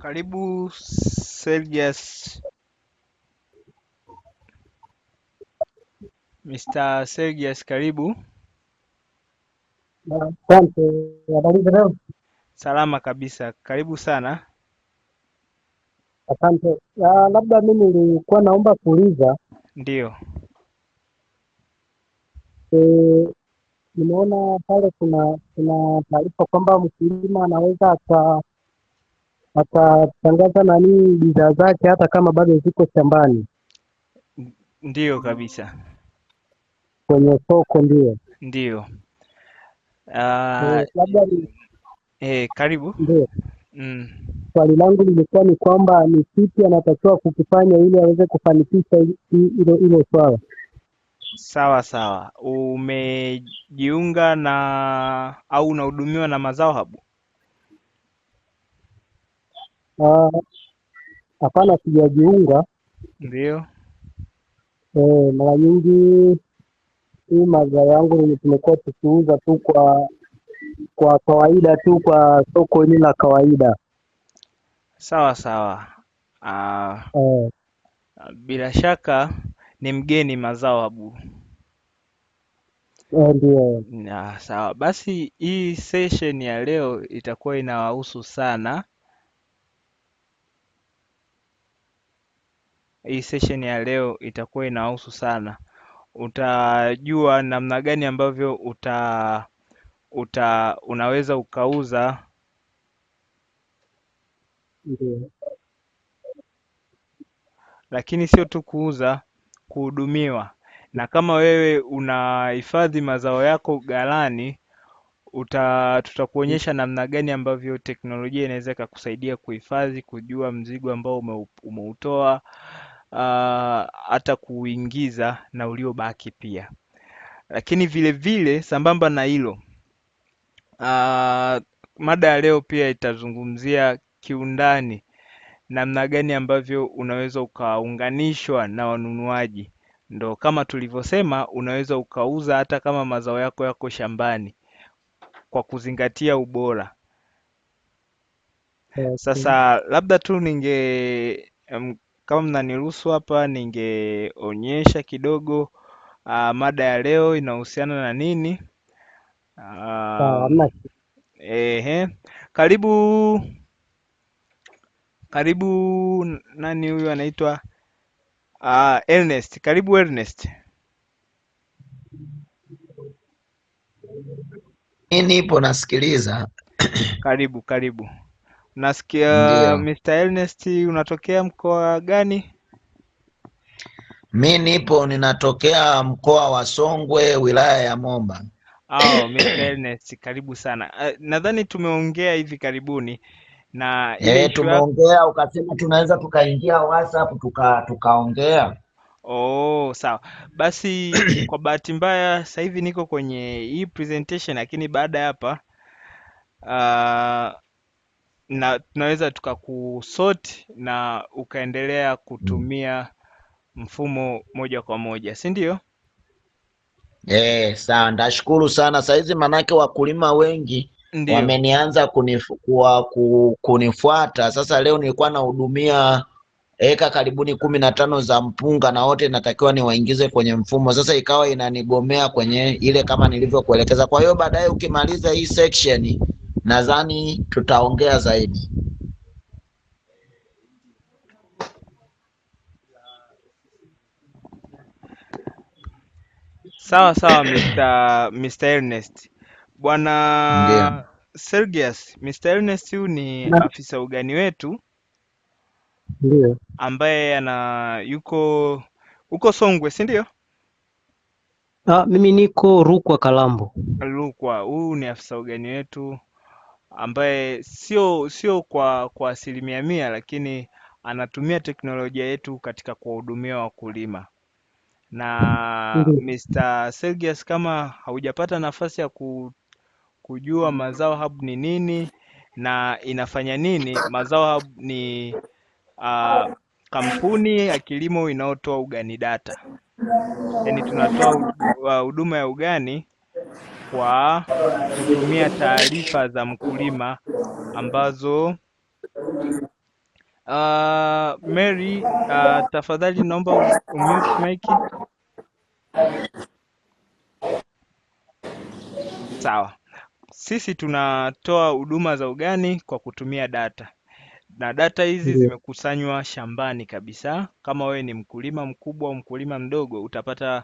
Karibu Sergius, Mr. Sergius, karibu. Asante, habari za leo? Salama kabisa, karibu sana. Asante. Labda mimi nilikuwa naomba kuuliza, Ndiyo, nimeona pale kuna taarifa kwamba mkulima anaweza akatangaza bidhaa zake hata kama bado ziko shambani ndiyo kabisa, kwenye soko, ndio. ndiyo. Uh, Labda karibu. ndio Mm. swali langu lilikuwa ni kwamba ni kipi anatakiwa kukifanya ili aweze kufanikisha hilo swala. Sawa sawa, umejiunga na au unahudumiwa na Mazao Hub? Hapana, sijajiunga. Ndiyo. Mara nyingi hii mazao yangu tumekuwa tukiuza tu kwa kawaida tu kwa soko hili la kawaida. Sawa sawa. Bila shaka ni mgeni Mazao Hub. Ndio. Sawa, basi hii session ya leo itakuwa inawahusu sana. Utajua namna gani ambavyo unaweza ukauza. Ndio. Lakini sio tu kuuza, kuhudumiwa. Na kama wewe unahifadhi mazao yako ghalani, tutakuonyesha namna gani ambavyo teknolojia inaweza ikakusaidia kuhifadhi, kujua mzigo ambao umeutoa, hata kuingiza na uliobaki pia. Lakini vile vile sambamba na hilo, mada ya leo pia itazungumzia kiundani namna gani ambavyo unaweza ukaunganishwa na wanunuaji. Ndo kama tulivyosema, unaweza ukauza hata kama mazao yako yako shambani kwa kuzingatia ubora. Sasa labda tu kama mnaniruhusu hapa, ningeonyesha kidogo mada ya leo inahusiana na nini. Karibu nani huyu anaitwa Ernest. Karibu Ernest. Nipo nasikiliza. Karibu. Nasikia Mr. Ernest, unatokea mkoa gani? Mi ninatokea mkoa wa Songwe, wilaya ya Momba. Mr. Ernest, karibu sana. Nadhani tumeongea hivi karibuni na ile tumeongea, ukasema tunaweza tukaingia WhatsApp tukaongea. Sawa. Basi kwa bahati mbaya sasa hivi niko kwenye hii presentation, lakini baada ya hapa na tunaweza tukakusort na ukaendelea kutumia mfumo moja kwa moja, si ndio? Sawa, ndashukuru sana. Saizi manake wakulima wengi wamenianza kunifuata. Sasa leo nilikuwa nahudumia eka karibuni 15 za mpunga na wote natakiwa niwaingize kwenye mfumo. Sasa ikawa inanigomea kwenye ile kama nilivyokuelekeza. Kwa hiyo baadaye ukimaliza hii section nadhani tutaongea zaidi. Sawa Mr. Ernest. Bwana Sergius, Mr. Ernest huyu ni afisa ugani wetu. Ndio. Ambaye uko Songwe, si ndio? Mimi niko Rukwa Kalambo. Rukwa. Huyu ni afisa ugani wetu ambaye sio kwa 100%, lakini anatumia teknolojia yetu katika kuwahudumia wakulima. Na Mr. Sergius, kama haujapata nafasi ya kujua Mazao Hub ni nini na inafanya nini, Mazao Hub ni kampuni ya kilimo inayotoa ugani data. Yaani tunatoa huduma ya ugani kwa kutumia taarifa za mkulima ambazo Mary, tafadhali naomba umute mic. Sawa. Sisi tunatoa huduma za ugani kwa kutumia data, na data hizi Ndio. zimekusanywa shambani kabisa. Kama wewe ni mkulima mkubwa au mkulima mdogo, utapata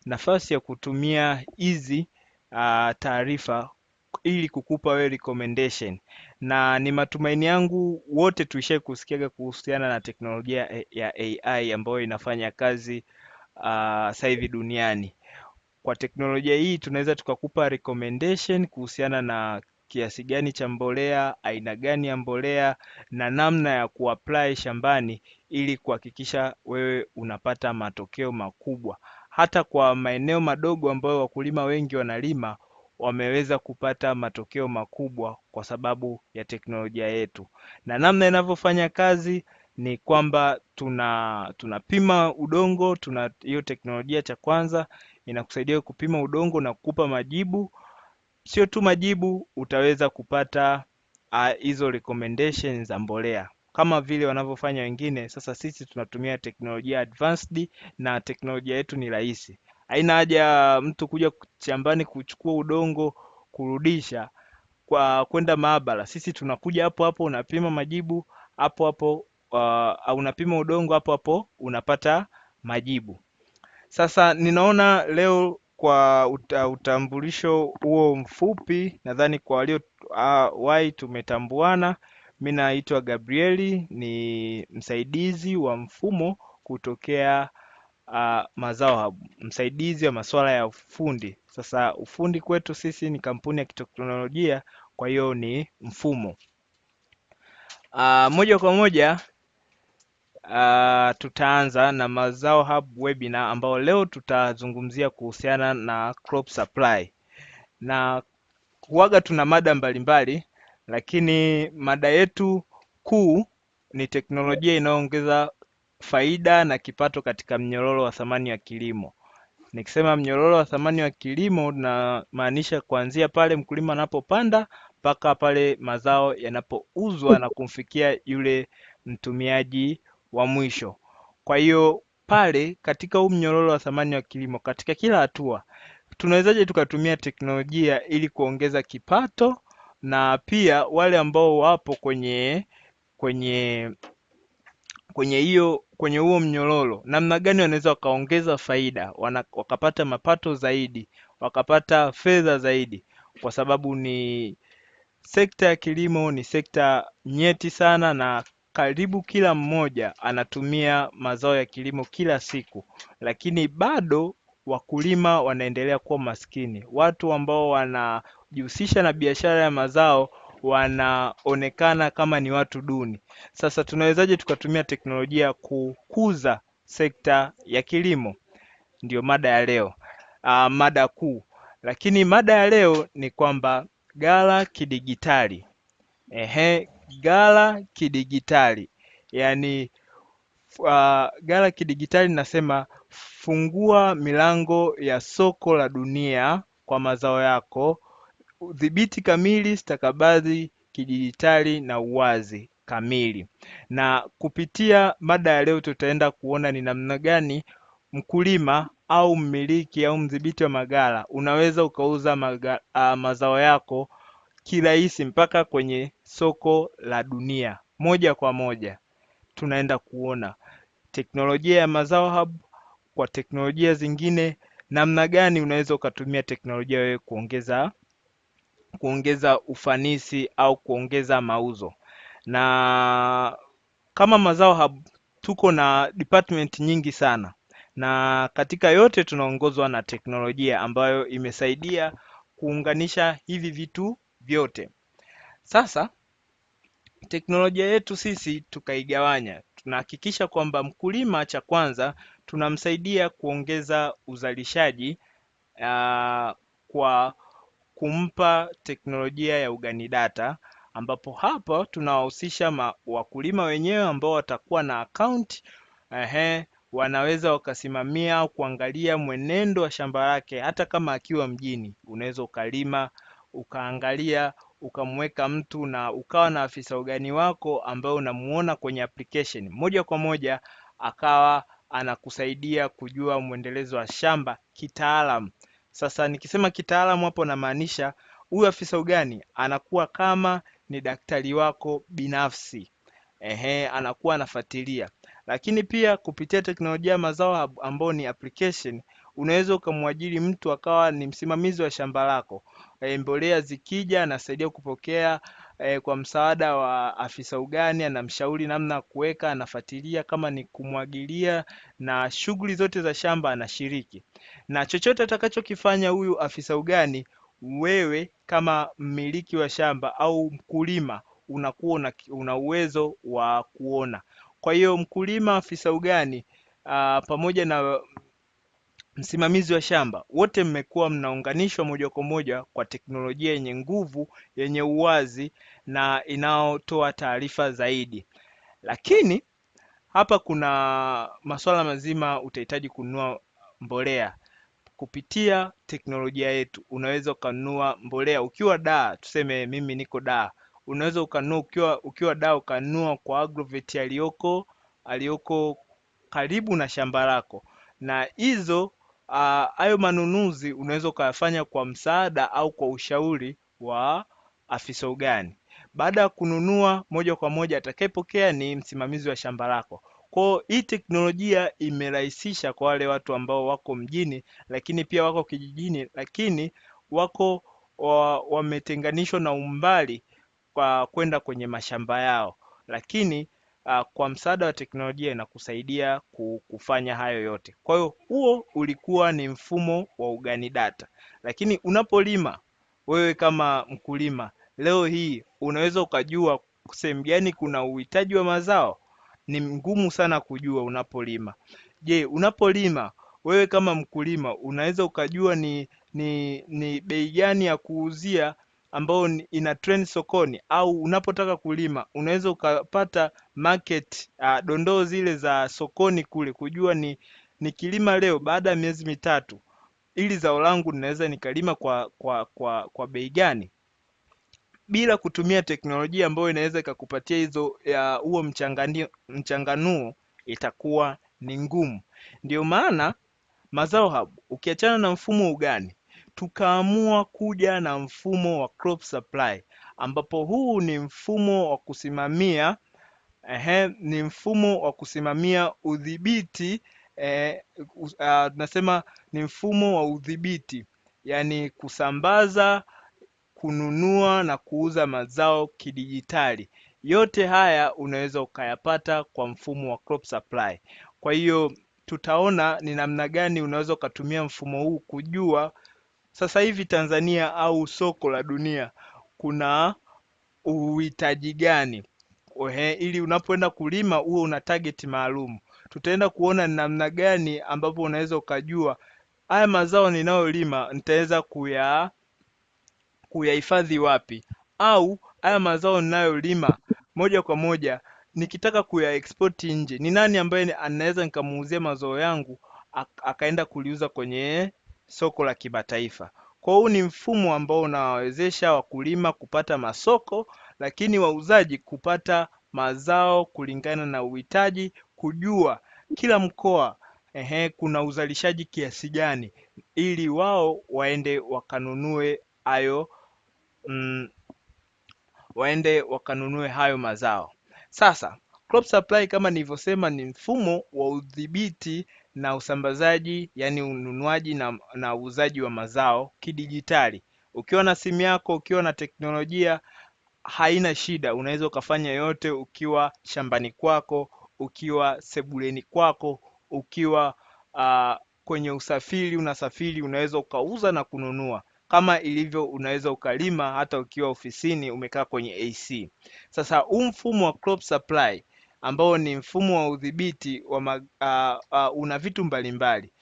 nafasi ya kutumia hizi taarifa ili kukupa wewe recommendation, na ni matumaini yangu wote tuishai kusikiaga kuhusiana na teknolojia ya AI ambayo inafanya kazi sasa hivi duniani. Kwa teknolojia hii tunaweza tukakupa recommendation kuhusiana na kiasi gani cha mbolea, aina gani ya mbolea na namna ya kuapply shambani ili kuhakikisha wewe unapata matokeo makubwa. Hata kwa maeneo madogo ambayo wakulima wengi wanalima, wameweza kupata matokeo makubwa kwa sababu ya teknolojia yetu. Na namna inavyofanya kazi ni kwamba tunapima udongo. Tuna hiyo teknolojia, cha kwanza inakusaidia kupima udongo na kukupa majibu. Sio tu majibu, utaweza kupata hizo recommendations za mbolea kama vile wanavyofanya wengine. Sasa sisi tunatumia teknolojia advanced, na teknolojia yetu ni rahisi. Haina haja mtu kuja shambani kuchukua udongo kurudisha kwa kwenda maabara. Sisi tunakuja hapo hapo, unapima majibu hapo hapo, au unapima udongo hapo hapo, unapata majibu. Sasa ninaona leo kwa utambulisho huo mfupi, nadhani kwa walio wahi tumetambuana. Mimi naitwa Gabrieli, ni msaidizi wa mfumo kutokea Mazao Hub, msaidizi wa masuala ya ufundi. Sasa ufundi kwetu sisi ni kampuni ya kiteknolojia, kwa hiyo ni mfumo. Moja kwa moja tutaanza na Mazao Hub webinar ambao leo tutazungumzia kuhusiana na crop supply, na huaga tuna mada mbalimbali, lakini mada yetu kuu ni teknolojia inayoongeza faida na kipato katika mnyororo wa thamani wa kilimo. Nikisema mnyororo wa thamani wa kilimo, na maanisha kuanzia pale mkulima anapopanda mpaka pale mazao yanapouzwa na kumfikia yule mtumiaji wa mwisho. Kwa hiyo pale katika huu mnyororo wa thamani wa kilimo, katika kila hatua tunawezaje tukatumia teknolojia ili kuongeza kipato, na pia wale ambao wapo kwenye huo mnyororo, namna gani wanaweza wakaongeza faida, wakapata mapato zaidi, wakapata fedha zaidi, kwa sababu ni sekta ya kilimo ni sekta nyeti sana, na karibu kila mmoja anatumia mazao ya kilimo kila siku, lakini bado wakulima wanaendelea kuwa maskini. Watu ambao wanajihusisha na biashara ya mazao wanaonekana kama ni watu duni. Sasa tunawezaje tukatumia teknolojia kukuza sekta ya kilimo? Ndio mada ya leo, mada kuu. Lakini mada ya leo ni kwamba ghala kidigitali. Ghala kidigitali, yaani ghala kidigitali nasema fungua milango ya soko la dunia kwa mazao yako, udhibiti kamili, stakabadhi kidijitali na uwazi kamili. Na kupitia mada ya leo tutaenda kuona ni namna gani mkulima au mmiliki au mdhibiti wa maghala unaweza ukauza mazao yako kirahisi mpaka kwenye soko la dunia moja kwa moja. Tunaenda kuona teknolojia ya Mazao Hub kwa teknolojia zingine, namna gani unaweza ukatumia teknolojia wewe kuongeza ufanisi au kuongeza mauzo. Na kama Mazao Hub tuko na department nyingi sana, na katika yote tunaongozwa na teknolojia ambayo imesaidia kuunganisha hivi vitu vyote. Sasa teknolojia yetu sisi tukaigawanya, tunahakikisha kwamba mkulima, cha kwanza tunamsaidia kuongeza uzalishaji kwa kumpa teknolojia ya ugani data, ambapo hapa tunawahusisha wakulima wenyewe ambao watakuwa na account. wanaweza wakasimamia au kuangalia mwenendo wa shamba lake. Hata kama akiwa mjini, unaweza ukalima ukaangalia, ukamweka mtu na ukawa na afisa ugani wako ambaye unamuona kwenye application moja kwa moja, akawa anakusaidia kujua mwendelezo wa shamba kitaalamu. Sasa nikisema kitaalamu hapo namaanisha huyu afisa ugani anakuwa kama ni daktari wako binafsi. Anakuwa anafuatilia. Lakini pia kupitia teknolojia ya mazao ambao ni application, unaweza ukamwajiri mtu akawa ni msimamizi wa shamba lako. Mbolea zikija anasaidia kupokea kwa msaada wa afisa ugani, anamshauri namna kuweka, anafuatilia kama ni kumwagilia, na shughuli zote za shamba anashiriki. Na chochote atakachokifanya huyu afisa ugani, wewe kama mmiliki wa shamba au mkulima unakuwa una uwezo wa kuona. Kwa hiyo mkulima, afisa ugani pamoja na msimamizi wa shamba, wote mmekuwa mnaunganishwa moja kwa moja kwa teknolojia yenye nguvu, yenye uwazi na inayotoa taarifa zaidi. Lakini hapa kuna masuala mazima, utahitaji kununua mbolea. Kupitia teknolojia yetu unaweza ukanunua mbolea ukiwa Dar. Tuseme mimi niko Dar, unaweza ukanunua ukiwa Dar, ukanunua kwa Agrovet aliyoko karibu na shamba lako. Na hizo hayo manunuzi unaweza ukayafanya kwa msaada au kwa ushauri wa afisa ugani. Baada ya kununua, moja kwa moja atakayepokea ni msimamizi wa shamba lako. Kwa hii teknolojia imerahisisha kwa wale watu ambao wako mjini, lakini pia wako kijijini, lakini wako wametenganishwa na umbali kwa kwenda kwenye mashamba yao. Lakini kwa msaada wa teknolojia inakusaidia kufanya hayo yote. Kwa hiyo huo ulikuwa ni mfumo wa ugani data. Lakini unapolima wewe kama mkulima, leo hii unaweza ukajua sehemu gani kuna uhitaji wa mazao? Ni ngumu sana kujua unapolima. Je, unapolima wewe kama mkulima unaweza ukajua ni bei gani ya kuuzia ambao ina trend sokoni? Au unapotaka kulima unaweza ukapata market dondoo zile za sokoni kule, kujua ni kilima leo, baada ya miezi mitatu ili zao langu ninaweza nikalima kwa bei gani? Bila kutumia teknolojia ambayo inaweza ikakupatia hizo huo mchanganuo, itakuwa ni ngumu. Ndio maana Mazao Hub, ukiachana na mfumo ugani, tukaamua kuja na mfumo wa crop supply, ambapo huu ni mfumo wa kusimamia udhibiti. Tunasema ni mfumo wa udhibiti, yani kusambaza, kununua na kuuza mazao kidijitali. Yote haya unaweza ukayapata kwa mfumo wa crop supply. Kwa hiyo tutaona ni namna gani unaweza ukatumia mfumo huu kujua sasa hivi Tanzania au soko la dunia kuna uhitaji gani, ili unapoenda kulima uwe una target maalum. Tutaenda kuona ni namna gani ambapo unaweza ukajua haya mazao ninayolima nitaweza kuyahifadhi wapi, au haya mazao ninayolima moja kwa moja nikitaka kuya export nje, ni nani ambaye anaweza nikamuuzia mazao yangu akaenda kuliuza kwenye soko la kimataifa. Kwa hiyo ni mfumo ambao unawawezesha wakulima kupata masoko, lakini wauzaji kupata mazao kulingana na uhitaji, kujua kila mkoa kuna uzalishaji kiasi gani, ili wao waende wakanunue hayo mazao. Sasa crop supply kama nilivyosema ni mfumo wa udhibiti na usambazaji, yani ununuaji na uuzaji wa mazao kidijitali. Ukiwa na simu yako, ukiwa na teknolojia, haina shida, unaweza ukafanya yote ukiwa shambani kwako, ukiwa sebuleni kwako, ukiwa kwenye unasafiri, unaweza ukauza na kununua. Kama ilivyo unaweza ukalima hata ukiwa ofisini umekaa kwenye AC. Sasa huu mfumo wa crop supply ambao ni mfumo wa udhibiti una vitu mbalimbali.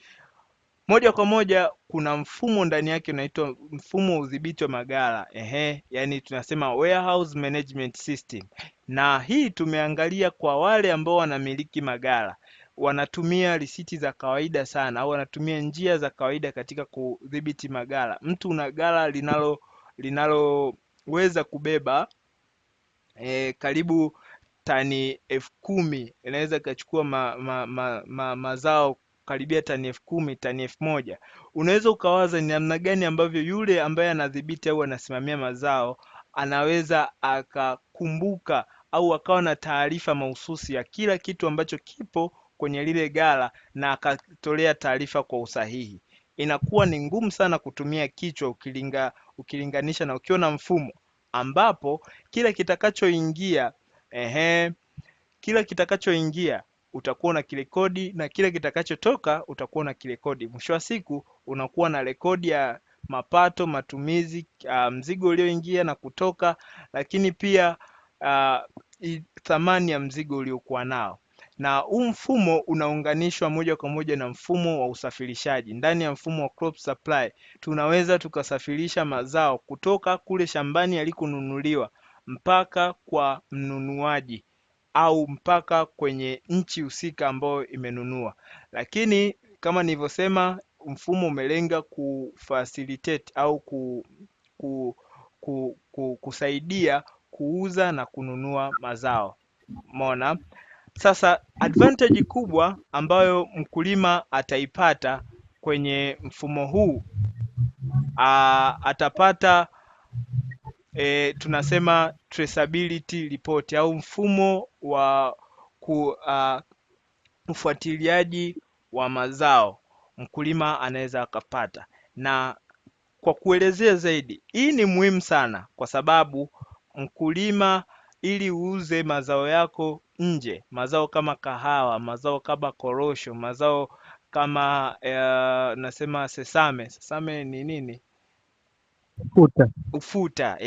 Moja kwa moja kuna mfumo ndani yake unaitwa mfumo wa udhibiti wa maghala. Yani tunasema warehouse management system. Na hii tumeangalia kwa wale ambao wanamiliki maghala. wanatumia risiti za kawaida sana, au wanatumia njia za kawaida katika kudhibiti maghala. Mtu una ghala linaloweza kubeba karibu tani 10,000, inaweza ikachukua mazao karibia tani 10,000, tani 1,000. Unaweza ukawaza ni namna gani ambavyo yule ambaye anadhibiti au anasimamia mazao anaweza akakumbuka au akawa na taarifa mahususi ya kila kitu ambacho kipo kwenye lile ghala na akatolea taarifa kwa usahihi. Inakuwa ni ngumu sana kutumia kichwa ukilinganisha na ukiwa na mfumo ambapo kila kitakachoingia utakuwa una kirekodi na kila kitakachotoka utakuwa una kirekodi. Mwisho wa siku unakuwa na rekodi ya mapato, matumizi, mzigo ulioingia na kutoka, lakini pia thamani ya mzigo uliokuwa nao. Na huu mfumo unaunganishwa moja kwa moja na mfumo wa usafirishaji. Ndani ya mfumo wa crop supply tunaweza tukasafirisha mazao kutoka kule shambani yalikonunuliwa mpaka kwa mnunuaji au mpaka kwenye nchi husika ambayo imenunua. Lakini kama nilivyosema, mfumo umelenga kufacilitate au kusaidia kuuza na kununua mazao. Umeona? Sasa advantage kubwa ambayo mkulima ataipata kwenye mfumo huu, atapata tunasema traceability report au mfumo wa ufuatiliaji wa mazao mkulima anaweza akapata. Na kwa kuelezea zaidi, hii ni muhimu sana kwa sababu mkulima, ili uuze mazao yako nje, mazao kama kahawa, mazao kama korosho, mazao kama nasema sesame ni nini? Ufuta.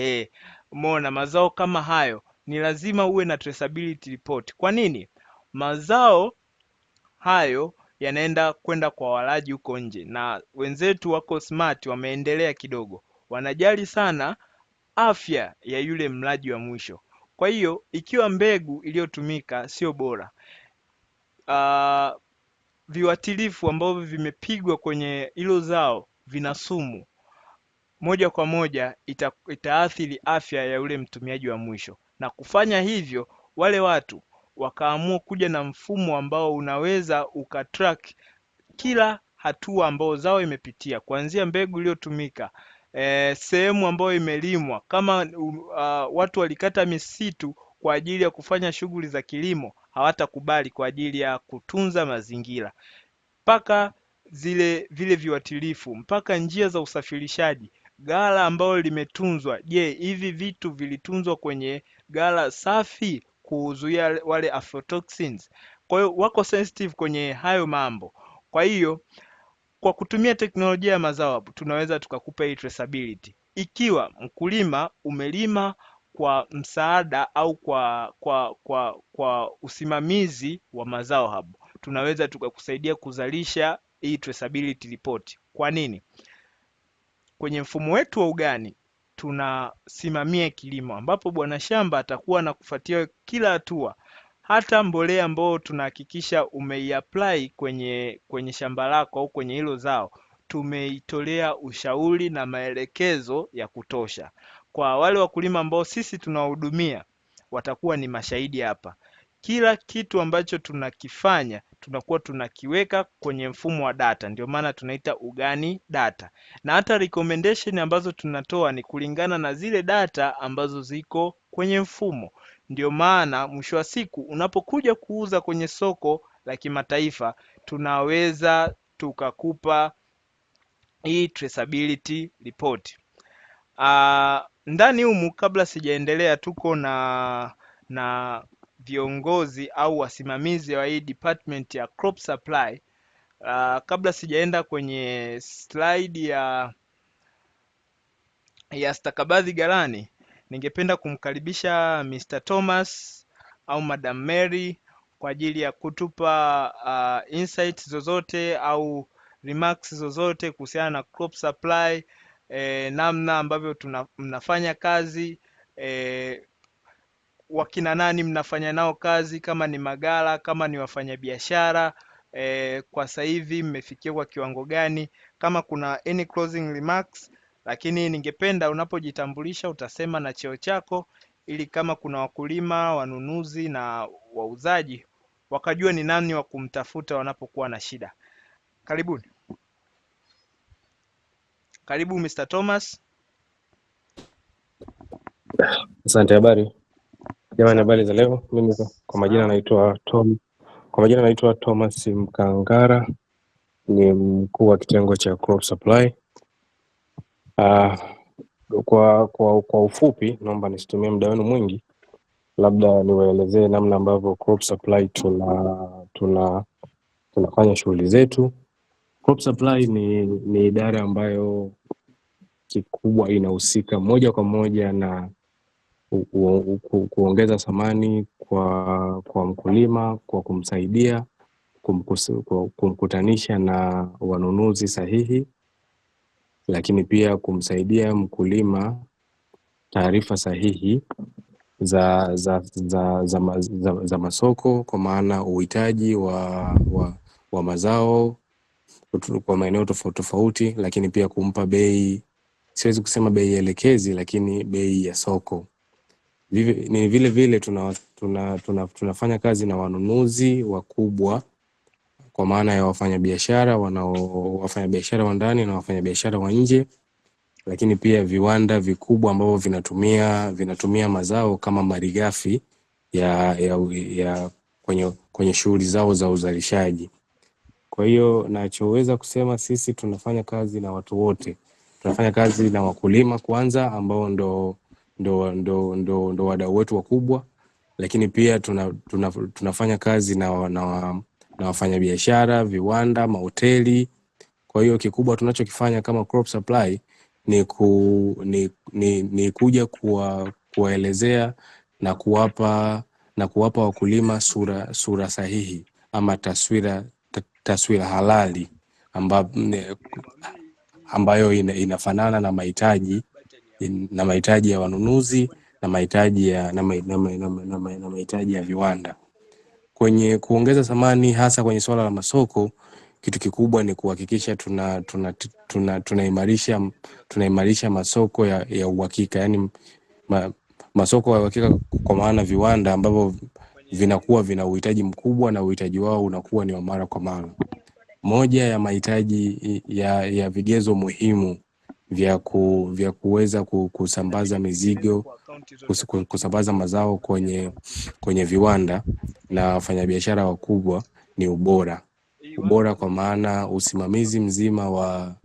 Umeona, mazao kama hayo ni lazima uwe na traceability report. Kwa nini? Mazao hayo yanaenda kwenda kwa walaji huko nje, na wenzetu wako smart, wameendelea kidogo, wanajali sana afya ya yule mlaji wa mwisho. Kwa hiyo ikiwa mbegu iliyotumika sio bora, viuatilifu ambavyo vimepigwa kwenye hilo zao vina sumu, moja kwa moja itaathiri afya ya yule mtumiaji wa mwisho. Na kufanya hivyo, wale watu wakaamua kuja na mfumo ambao unaweza ukatrack kila hatua ambao zao imepitia, kuanzia mbegu iliyotumika, sehemu ambayo imelimwa. Kama watu walikata misitu kwa ajili ya kufanya shughuli za kilimo, hawatakubali kwa ajili ya kutunza mazingira, mpaka vile viuatilifu, mpaka njia za usafirishaji, ghala ambalo limetunzwa. Je, hivi vitu vilitunzwa kwenye ghala safi kuzuia wale aflatoxins? Kwa hiyo wako sensitive kwenye hayo mambo. Kwa hiyo kwa kutumia teknolojia ya mazao tunaweza tukakupa hii traceability. Ikiwa mkulima umelima kwa msaada au kwa usimamizi wa Mazao Hub, tunaweza tukakusaidia kuzalisha hii traceability report. Kwa nini? Kwenye mfumo wetu wa ugani tunasimamia kilimo, ambapo bwana shamba atakuwa na kufuatia kila hatua, hata mbolea ambayo tunahakikisha umeiapply kwenye shamba lako au kwenye hilo zao, tumeitolea ushauri na maelekezo ya kutosha. Kwa wale wakulima ambao sisi tunawahudumia, watakuwa ni mashahidi hapa. Kila kitu ambacho tunakifanya tunakuwa tunakiweka kwenye mfumo wa data, ndio maana tunaita ugani data. Na hata recommendation ambazo tunatoa ni kulingana na zile data ambazo ziko kwenye mfumo. Ndio maana mwisho wa siku unapokuja kuuza kwenye soko la kimataifa, tunaweza tukakupa hii traceability report. Ndani humu, kabla sijaendelea, tuko na viongozi au wasimamizi wa hii department ya crop supply. Kabla sijaenda kwenye slide ya stakabadhi ghalani, ningependa kumkaribisha Mr. Thomas au Madam Mary kwa ajili ya kutupa insights zozote au remarks zozote kuhusiana na crop supply, namna ambavyo mnafanya kazi, wakina nani mnafanya nao kazi, kama ni maghala, kama ni wafanyabiashara, kwa sasa hivi mmefikia kwa kiwango gani, kama kuna any closing remarks. Lakini ningependa unapojitambulisha utasema na cheo chako, ili kama kuna wakulima, wanunuzi na wauzaji wakajua ni nani wa kumtafuta wanapokuwa na shida. Karibuni. Karibu Mr. Thomas. Asante. Habari jamani, habari za leo. Mimi kwa majina naitwa Thomas Mkangara, ni mkuu wa kitengo cha crop supply. Kwa ufupi, naomba nisitumie muda wenu mwingi, labda niwaelezee namna ambavyo crop supply tunafanya shughuli zetu. Crop supply ni idara ambayo kikubwa inahusika moja kwa moja na kuongeza thamani kwa mkulima, kwa kumsaidia kumkutanisha na wanunuzi sahihi, lakini pia kumsaidia mkulima taarifa sahihi za masoko, kwa maana uhitaji wa mazao kwa maeneo tofauti tofauti, lakini pia kumpa bei, siwezi kusema bei elekezi, lakini bei ya soko. Vile tunafanya kazi na wanunuzi wakubwa, kwa maana ya wafanyabiashara wa ndani na wafanyabiashara wa nje, lakini pia viwanda vikubwa ambavyo vinatumia mazao kama malighafi ya kwenye shughuli zao za uzalishaji. Kwa hiyo nachoweza kusema, sisi tunafanya kazi na watu wote. Tunafanya kazi na wakulima kwanza, ambao ndo wadau wetu wakubwa, lakini pia tunafanya kazi na wafanyabiashara, viwanda, mahoteli. Kwa hiyo kikubwa tunachokifanya kama crop supply ni kuja kuwaelezea na kuwapa wakulima sura sahihi, ama taswira halali ambayo inafanana na mahitaji ya wanunuzi na mahitaji ya viwanda. Kwenye kuongeza thamani, hasa kwenye swala la masoko, kitu kikubwa ni kuhakikisha tunaimarisha masoko ya uhakika, yani masoko ya uhakika, kwa maana viwanda ambavyo vinakuwa vina uhitaji mkubwa na uhitaji wao unakuwa ni wa mara kwa mara. Moja ya mahitaji ya vigezo muhimu vya kuweza kusambaza mizigo, kusambaza mazao kwenye viwanda na wafanyabiashara wakubwa ni ubora. Ubora kwa maana usimamizi mzima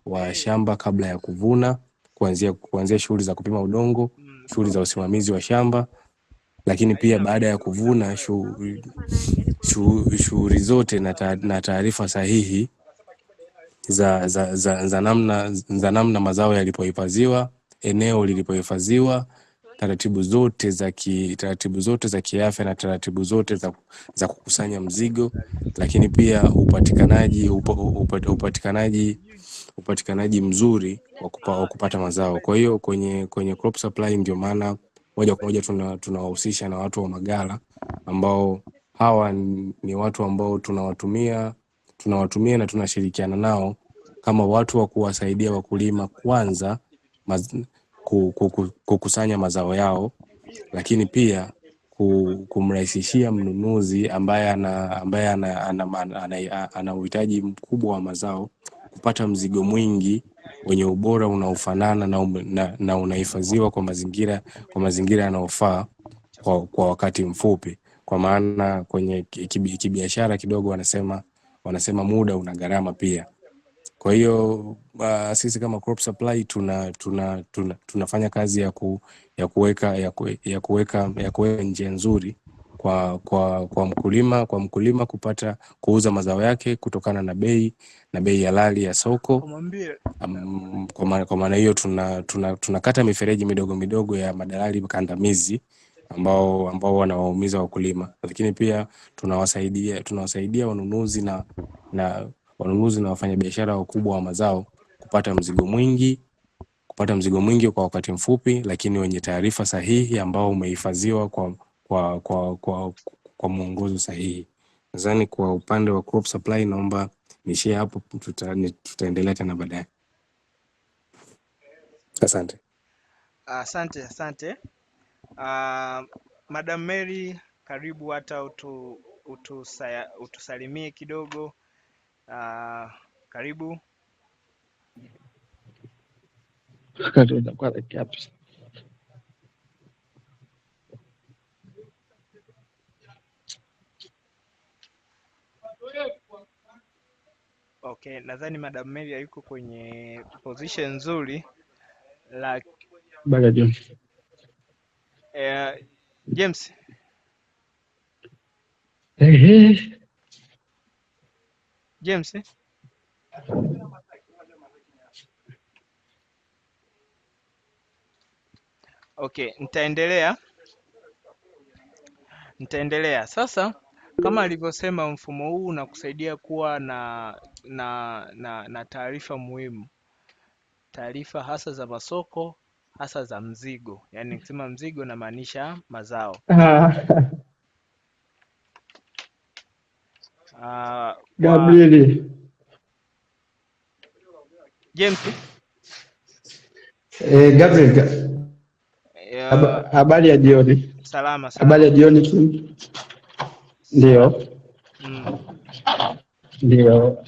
wa shamba kabla ya kuvuna, kuanzia shughuli za kupima udongo, shughuli za usimamizi wa shamba, lakini pia baada ya kuvuna shughuli zote na taarifa sahihi za namna mazao yalipohifadhiwa, eneo lilipohifadhiwa, taratibu zote za kiafya na taratibu zote za kukusanya mzigo, lakini pia upatikanaji mzuri wa kupata mazao. Kwa hiyo kwenye crop supply, ndio maana moja kwa moja tunawahusisha na watu wa maghala, ambao hawa ni watu ambao tunawatumia na tunashirikiana nao kama watu wa kuwasaidia wakulima kwanza kukusanya mazao yao, lakini pia kumrahisishia mnunuzi ambaye ana uhitaji mkubwa wa mazao kupata mzigo mwingi wenye ubora unaofanana na unahifadhiwa kwa mazingira yanayofaa kwa wakati mfupi. Kwa maana kwenye kibiashara kidogo wanasema muda una gharama pia. Kwa hiyo sisi kama crop supply tunafanya kazi ya kuweka njia nzuri kwa mkulima kuuza mazao yake kutokana na bei halali ya soko. Kwa maana hiyo tunakata mifereji midogo midogo ya madalali kandamizi ambao wanawaumiza wakulima, lakini pia tunawasaidia wanunuzi na wafanyabiashara wakubwa wa mazao kupata mzigo mwingi kwa wakati mfupi, lakini wenye taarifa sahihi ambao umehifadhiwa kwa kwa mwongozo sahihi. Nadhani kwa upande wa crop supply naomba nishie hapo, tutaendelea tena baadaye. Asante. Asante. Madam Mary, karibu, hata utusalimie kidogo. Karibu. Okay, nadhani Madam Mary hayuko kwenye position nzuri la James. James. Okay, nitaendelea. Sasa kama alivyosema, mfumo huu unakusaidia kuwa na taarifa muhimu, taarifa hasa za masoko, hasa za mzigo. Yaani nikisema mzigo namaanisha mazao. Gabriel. James. Gabriel. Habari ya jioni. Salama. Habari ya jioni. Ndio. Ndio.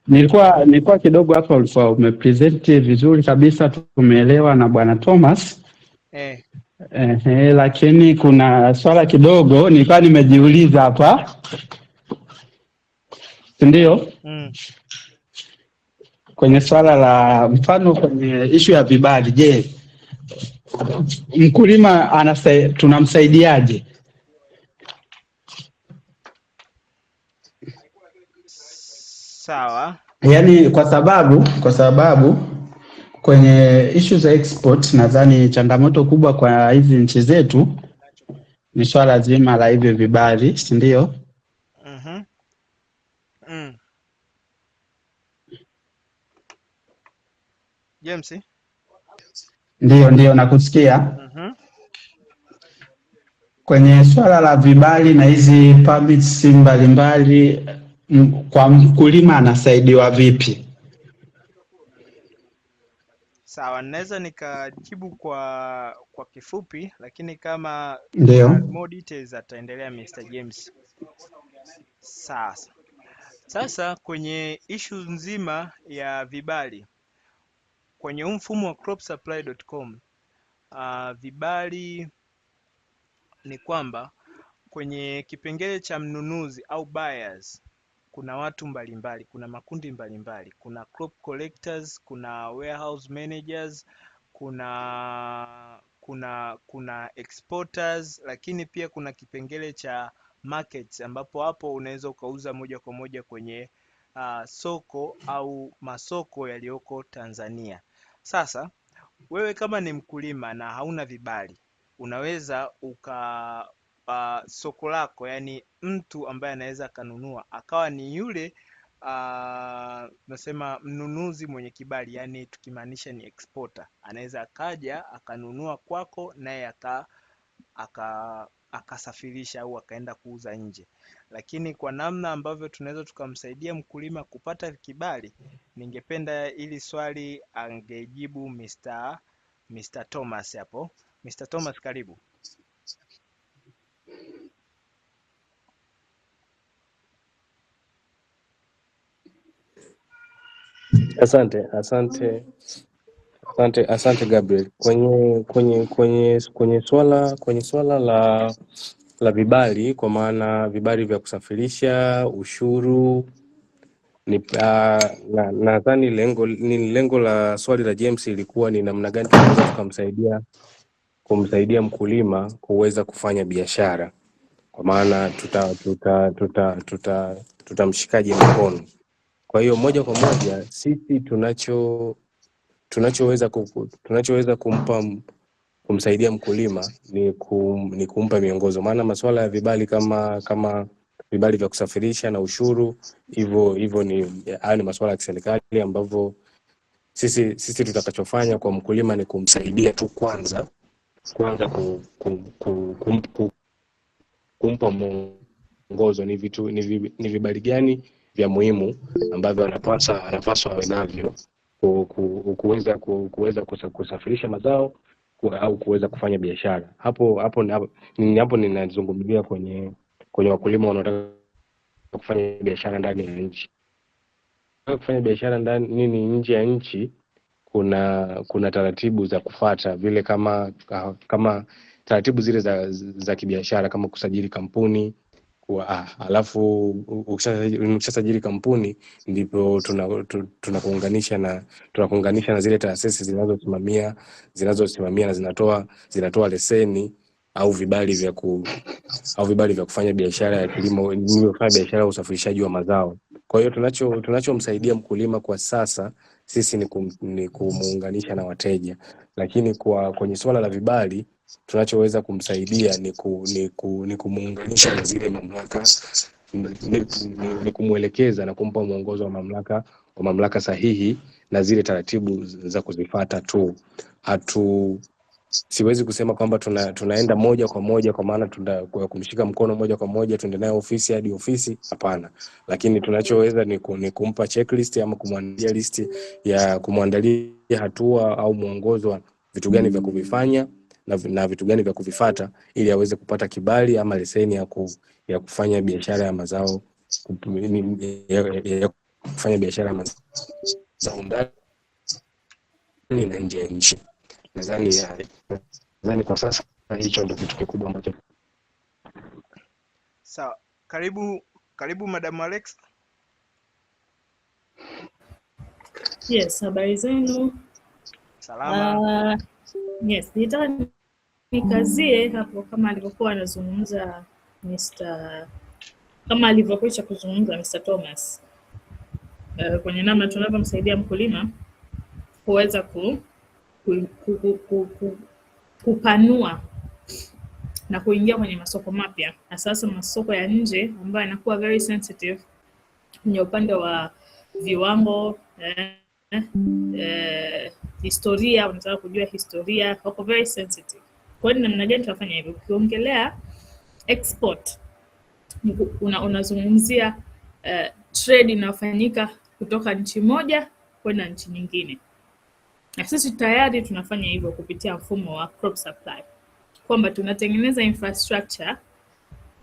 Nilikuwa kidogo hapa, ulikuwa umepresent vizuri kabisa, tumeelewa na Bwana Thomas. Lakini kuna swala kidogo nilikuwa nimejiuliza hapa. Ndio? Kwenye swala la mfano kwenye issue ya vibali, je, mkulima tunamsaidiaje? Sawa. Yaani kwa sababu kwenye issue za export nadhani changamoto kubwa kwa hizi nchi zetu ni swala zima la hivi vibali, si ndio? James? Ndio nakusikia. Kwenye swala la vibali na hizi permits mbalimbali, kwa mkulima anasaidiwa vipi? Sawa, naweza nikajibu kwa kifupi, lakini kama more details ataendelea Mr. James. Sasa kwenye issue nzima ya vibali kwenye mfumo wa cropsupply.com, vibali ni kwamba kwenye kipengele cha mnunuzi au buyers kuna watu mbalimbali, kuna makundi mbalimbali, kuna crop collectors, kuna warehouse managers, kuna exporters, lakini pia kuna kipengele cha markets, ambapo hapo unaweza ukauza moja kwa moja kwenye soko au masoko yaliyoko Tanzania. Sasa wewe kama ni mkulima na hauna vibali, unaweza soko lako, yani mtu ambaye anaweza kanunua akawa ni yule nasema mnunuzi mwenye kibali, yani tukimaanisha ni exporter, anaweza akaja akanunua kwako naye akasafirisha au akaenda kuuza nje. Lakini kwa namna ambavyo tunaweza tukamsaidia mkulima kupata kibali, ningependa ili swali angejibu Mr. Thomas hapo. Mr. Thomas, karibu. Asante Gabriel. Kwenye swala la vibali, kwa maana vibali vya kusafirisha, ushuru, nadhani lengo la swali la James ilikuwa ni namna gani tunaweza kumsaidia mkulima kuweza kufanya biashara, kwa maana tutamshikaje mkono. Kwa hiyo moja kwa moja sisi tunachoweza kumsaidia mkulima ni kumpa miongozo, maana masuala ya vibali kama vibali vya kusafirisha na ushuru, hivyo ni masuala ya kiserikali, ambavyo sisi tutakachofanya kwa mkulima ni kumsaidia tu kwanza kuanza kumpa mwongozo ni vibali gani vya muhimu ambavyo anapaswa awe navyo kuweza kusafirisha mazao au kuweza kufanya biashara. Hapo ninazungumzia kwenye wakulima wanaotaka kufanya biashara ndani ya nchi. Kufanya biashara nje ya nchi, kuna taratibu za kufuata, vile kama taratibu zile za kibiashara, kama kusajili kampuni. Alafu ukishasajili kampuni ndipo tunakuunganisha na zile taasisi zinazosimamia na zinatoa leseni au vibali vya kufanya biashara ya kilimo, kufanya biashara ya usafirishaji wa mazao. Kwa hiyo tunachomsaidia mkulima kwa sasa sisi ni kumuunganisha na wateja, lakini kwenye swala la vibali tunachoweza kumsaidia ni kumuunganisha na zile mamlaka, ni kumwelekeza na kumpa mwongozo wa mamlaka sahihi na zile taratibu za kuzifuata tu. Siwezi kusema kwamba tunaenda moja kwa moja, kwa maana kumshika mkono moja kwa moja tuende naye ofisi hadi ofisi, hapana. Lakini tunachoweza ni kumpa checklist ama kumwandalia listi ya kumwandalia hatua au mwongozo wa vitu gani vya kuvifanya na vitu gani vya kuvifuata ili aweze kupata kibali ama leseni ya kufanya biashara ya mazao, ya kufanya biashara ya mazao ndani na nje ya nchi. Nadhani kwa sasa hicho ndio kitu kikubwa ambacho. Sawa, karibu Madam Alex. Yes, habari zenu? Salama. Yes, nitaka nikazie hapo kama alivyokuwa anazungumza kama alivyokwisha kuzungumza Mr. Thomas kwenye namna tunavyomsaidia mkulima kuweza kupanua na kuingia kwenye masoko mapya, na sasa masoko ya nje ambayo yanakuwa very sensitive kwenye upande wa viwango, historia, unataka kujua historia, wako very sensitive. Kwa hiyo namna gani tunafanya hivyo? Ukiongelea export, unazungumzia trade inayofanyika kutoka nchi moja kwenda nchi nyingine. Na sisi tayari tunafanya hivyo kupitia mfumo wa crop supply, kwamba tunatengeneza infrastructure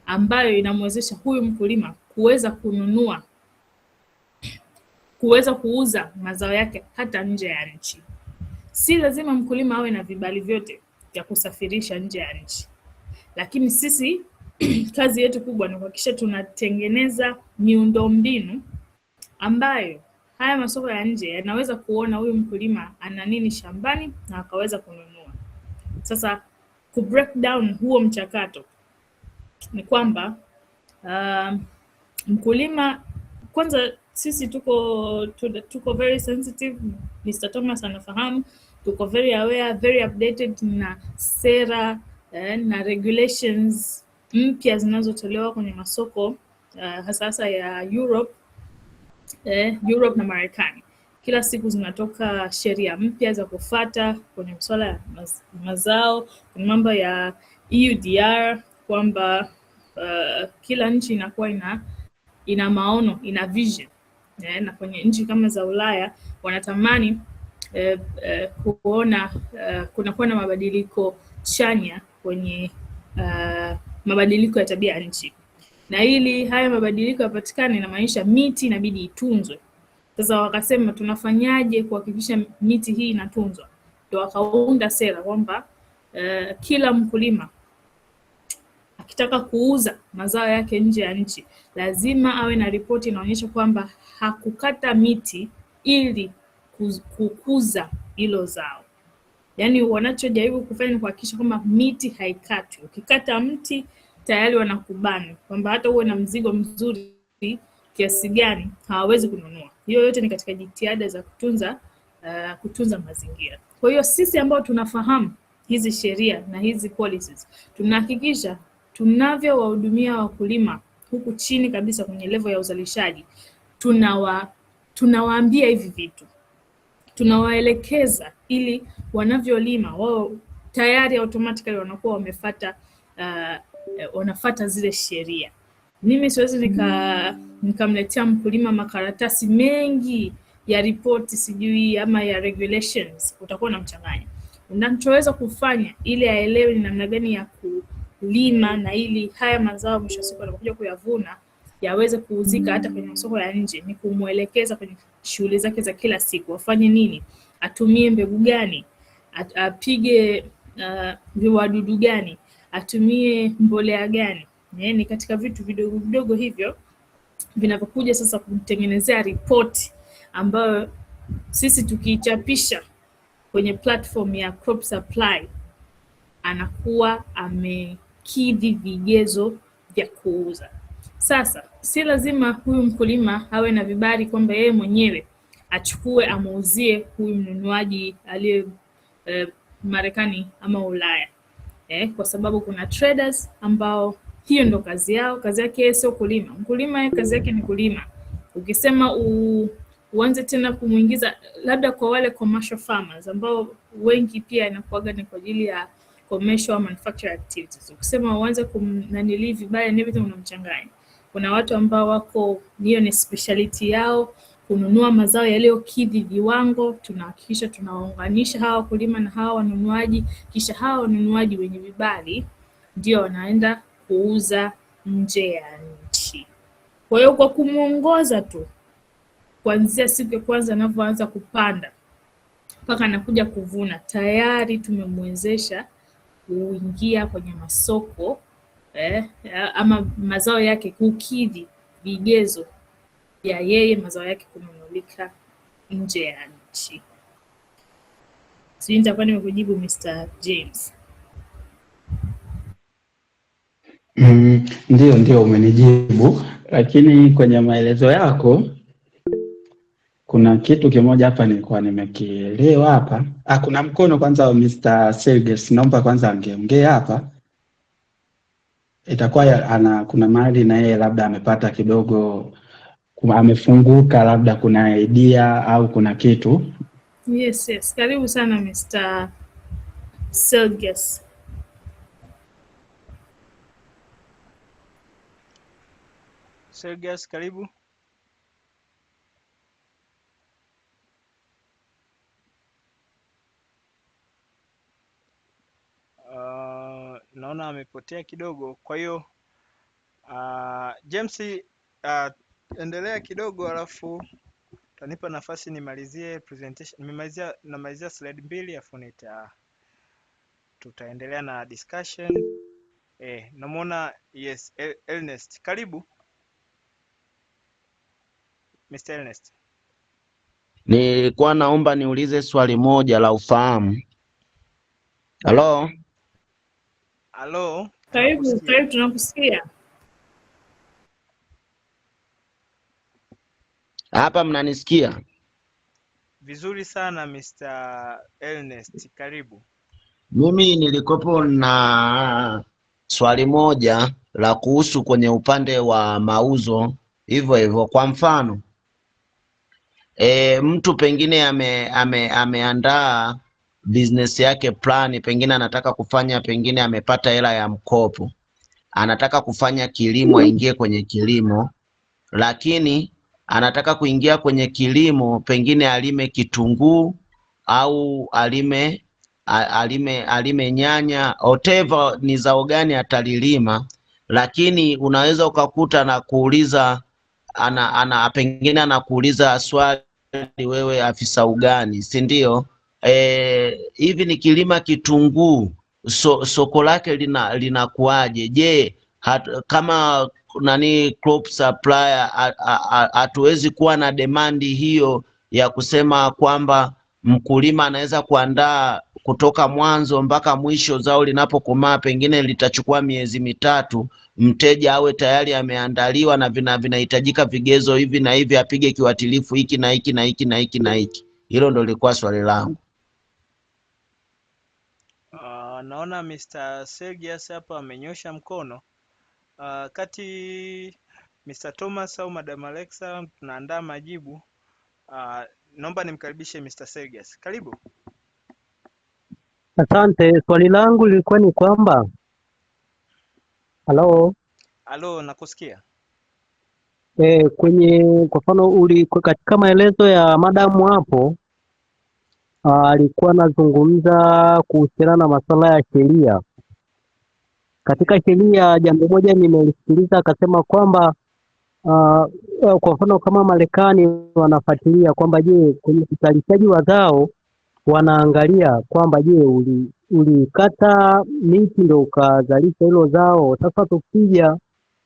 ambayo inamwezesha huyu mkulima kuweza kuuza mazao yake hata nje ya nchi. Si lazima mkulima awe na vibali vyote vya kusafirisha nje ya nchi, lakini sisi kazi yetu kubwa ni kuhakikisha tunatengeneza miundombinu ambayo haya masoko ya nje yanaweza kuona huyu mkulima ana nini shambani na akaweza kununua. Sasa ku break down huo mchakato ni kwamba mkulima kwanza, sisi tuko very sensitive, Mr. Thomas anafahamu, tuko very aware, very updated na sera na regulations mpya zinazotolewa kwenye masoko hasa ya Europe na Marekani. Kila siku zinatoka sheria mpya za kufuata kwenye masuala ya mazao, kwenye mambo ya EUDR, kwamba kila nchi inakuwa ina maono, ina vision. Na kwenye nchi kama za Ulaya wanatamani kuona kunakuwa na mabadiliko chanya kwenye mabadiliko ya tabia ya nchi. Na ili haya mabadiliko yapatikane, na maanisha miti inabidi itunzwe. Sasa wakasema tunafanyaje kuhakikisha miti hii inatunzwa? Ndio wakaunda sera kwamba kila mkulima akitaka kuuza mazao yake nje ya nchi lazima awe na ripoti inaonyesha kwamba hakukata miti ili kukuza hilo zao. Yaani wanachojaribu kufanya ni kuhakikisha kwamba miti haikatwi. Ukikata mti tayari wanakubani kwamba hata uwe na mzigo mzuri kiasi gani hawawezi kununua. Hiyo yote ni katika jitihada za kutunza mazingira. Kwa hiyo sisi ambao tunafahamu hizi sheria na hizi policies, tunahakikisha tunavyowahudumia wakulima huku chini kabisa kwenye level ya uzalishaji, tunawaambia hivi vitu, tunawaelekeza ili wanavyolima wao tayari automatically wanakuwa wanafuata zile sheria. Mimi siwezi nikamletea mkulima makaratasi mengi ya ripoti sijui ama ya regulations, utakuwa unamchanganya. Unachoweza kufanya ili aelewe ni namna gani ya kulima na ili haya mazao mwisho wa siku anapokuja kuyavuna yaweze kuuzika hata kwenye masoko ya nje, ni kumwelekeza kwenye shughuli zake za kila siku, afanye nini, atumie mbegu gani, apige viwadudu gani, atumie mbolea gani. Ni katika vitu vidogo vidogo hivyo vinavyokuja sasa kumtengenezea ripoti ambayo sisi tukiichapisha kwenye platform ya Crop Supply anakuwa amekidhi vigezo vya kuuza. Sasa si lazima huyu mkulima awe na vibali kwamba yeye mwenyewe achukue amuuzie huyu mnunuaji aliye Marekani ama Ulaya. Kwa sababu kuna traders ambao hiyo ndo kazi yao. Kazi yake sio kulima. Mkulima kazi yake ni kulima. Ukisema uanze tena kumuingiza, labda kwa wale commercial farmers ambao wengi pia inakuwaga ni kwa ajili ya commercial manufacturing activities. Ukisema uanze kumnanili vibaya ni vitu unamchanganya. Kuna watu ambao wako hiyo ni speciality yao, kununua mazao yaliyokidhi viwango. Tunahakikisha tunawaunganisha hawa wakulima na hawa wanunuaji, kisha hawa wanunuaji wenye vibali ndio wanaenda kuuza nje ya nchi. Kwa hiyo kwa kumuongoza tu kuanzia siku ya kwanza anapoanza kupanda mpaka anakuja kuvuna, tayari tumemwezesha kuingia kwenye masoko ama mazao yake kukidhi vigezo ya yeye mazao yake kununulika nje ya nchi. Sijui nitakuwa nimekujibu Mr. James. Ndio umenijibu, lakini kwenye maelezo yako kuna kitu kimoja hapa nilikuwa nimekielewa hapa. Kuna mkono kwanza wa Mr. Serges, naomba kwanza angeongea hapa. Itakuwa kuna mahali na yeye labda amepata kidogo, amefunguka, labda kuna idea au kuna kitu. Yes. Karibu sana Mr. Serges. Serges, karibu. Naona amepotea kidogo, kwa hiyo James, endelea kidogo alafu utanipa nafasi nimalizie presentation. Namalizia slide 2 afu tutaendelea na discussion. Namuona yes, Ernest, karibu Mr. Ernest. Nilikuwa naomba niulize swali moja la ufahamu. Halo? Karibu, tunakusikia. Hapa mnanisikia? Vizuri sana Mr. Ernest, karibu. Mimi nilikopo na swali moja la kuhusu kwenye upande wa mauzo hivyo. Kwa mfano, mtu pengine ameandaa business yake plan, pengine anataka kufanya, pengine amepata hela ya mkopo, anataka kufanya kilimo, aingie kwenye kilimo, lakini anataka kuingia kwenye kilimo, pengine alime kitunguu au alime nyanya, whatever ni zao gani atalilima, lakini unaweza ukakuta na kuuliza pengine anakuuliza swali, wewe afisa ugani, si ndio? Hivi ni kilima kitunguu, soko lake linakuaje? Je, kama Crop Supplier hatuwezi kuwa na demandi hiyo ya kusema kwamba mkulima anaweza kuandaa kutoka mwanzo mpaka mwisho, zao linapokomaa pengine litachukua miezi 3, mteja awe tayari ameandaliwa na vinahitajika vigezo hivi na hivi, apige kiwatilifu hiki na hiki na hiki na hiki na hiki. Hilo ndo lilikuwa swali langu. Naona Mr. Sergius hapa amenyosha mkono. Kati Mr. Thomas au Madam Alexa tunaandaa majibu. Naomba nimkaribishe Mr. Sergius. Karibu. Asante. Swali langu lilikuwa ni kwamba, halo, Halo, nakusikia. kwenye kwa mfano katika maelezo ya madamu hapo alikuwa anazungumza kuhusiana na masuala ya sheria. Katika sheria, jambo moja nimelisikiliza akasema kwamba kwa mfano kama Marekani wanafuatilia kwamba je, kwenye uzalishaji wa zao wanaangalia kwamba je, ulikata miti ndio ukazalisha hilo zao. Sasa tukija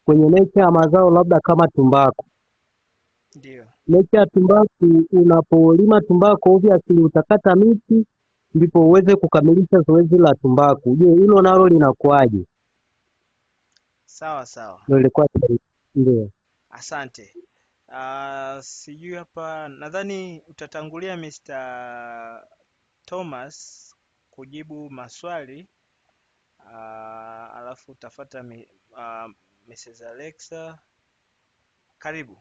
kwenye nature ya mazao labda kama tumbaku, Ndio. nature ya tumbaku, unapolima tumbaku obviously utakata miti ndipo uweze kukamilisha zoezi la tumbaku. Je, hilo nalo linakuaje? Sawa sawa. Ndio ilikuwa ndio. Asante. Sijui hapa, nadhani utatangulia Mr. Thomas kujibu maswali, alafu utafuata Mrs. Alexa. Karibu.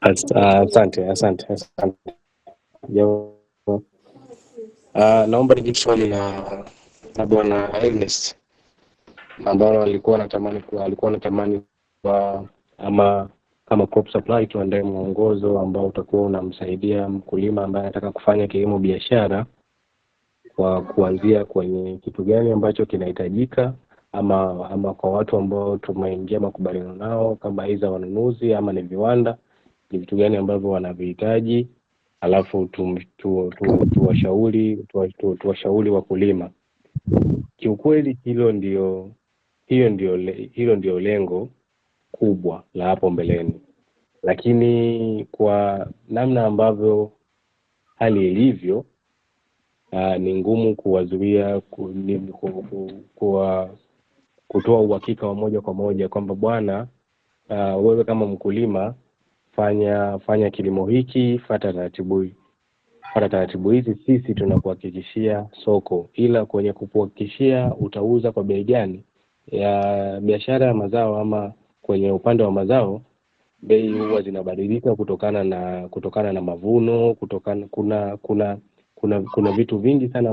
Asante. Naomba nijibu swali na Bwana Ernest ambalo alikuwa anatamani kwa ama kama crop supply tuandae mwongozo ambao utakuwa unamsaidia mkulima ambaye anataka kufanya kilimo biashara kwa kuanzia kwenye kitu gani ambacho kinahitajika ama kwa watu ambao tumeingia makubaliano nao kama aidha wanunuzi ama ni viwanda, ni vitu gani ambavyo wanavihitaji, alafu tuwashauri wakulima. Kiukweli hilo ndio lengo kubwa la hapo mbeleni, lakini kwa namna ambavyo hali ilivyo ni ngumu kuwazuia kutoa uhakika wa moja kwa moja kwamba bwana, wewe kama mkulima fanya kilimo hiki, fuata taratibu hizi, sisi tunakuhakikishia soko. Ila kwenye kukuhakikishia utauza kwa bei gani ya biashara ya mazao ama kwenye upande wa mazao, bei huwa zinabadilika kutokana na mavuno, kuna vitu vingi sana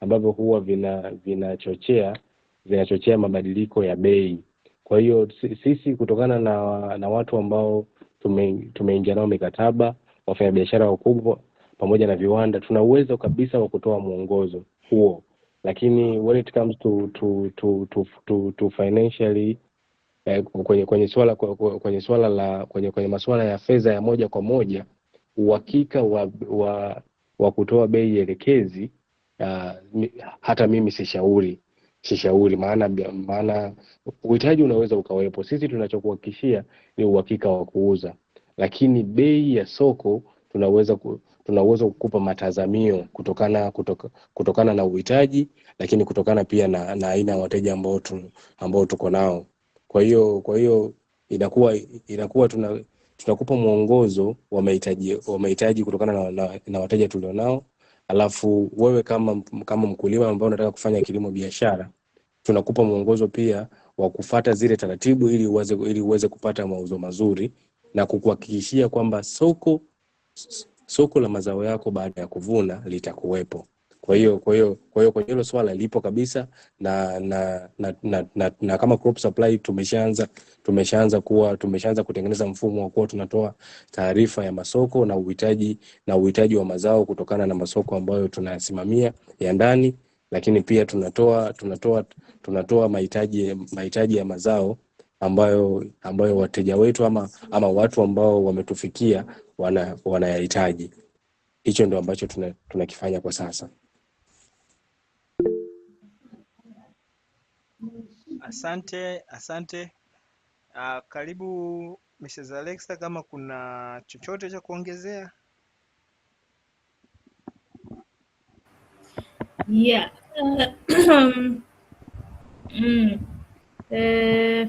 ambavyo huwa vinachochea mabadiliko ya bei. Kwa hiyo sisi kutokana na watu ambao tumeingia nao mikataba, wafanyabiashara wakubwa pamoja na viwanda, tuna uwezo kabisa wa kutoa mwongozo huo, lakini when it comes to financially kwenye masuala ya fedha ya moja kwa moja, uhakika wa kutoa bei elekezi, hata mimi sishauri, maana uhitaji unaweza ukawepo. Sisi tunachokuhakikishia ni uhakika wa kuuza, lakini bei ya soko tunaweza kukupa matazamio kutokana na uhitaji, lakini kutokana pia na aina ya wateja ambao tuko nao. Kwa hiyo inakuwa tunakupa mwongozo wa mahitaji kutokana na wateja tulionao, alafu wewe kama mkulima ambao unataka kufanya kilimo biashara, tunakupa mwongozo pia wa kufuata zile taratibu ili uweze kupata mauzo mazuri na kukuhakikishia kwamba soko la mazao yako baada ya kuvuna litakuwepo. Kwa hiyo kwa hilo swala lipo kabisa, na kama crop supply tumeshaanza kutengeneza mfumo wa kuwa tunatoa taarifa ya masoko na uhitaji wa mazao kutokana na masoko ambayo tunasimamia ya ndani, lakini pia tunatoa mahitaji ya mazao ambayo wateja wetu ama watu ambao wametufikia wanayahitaji. Hicho ndio ambacho tunakifanya kwa sasa. Asante. Karibu Mrs. Alexa, kama kuna chochote cha kuongezea. Yeah.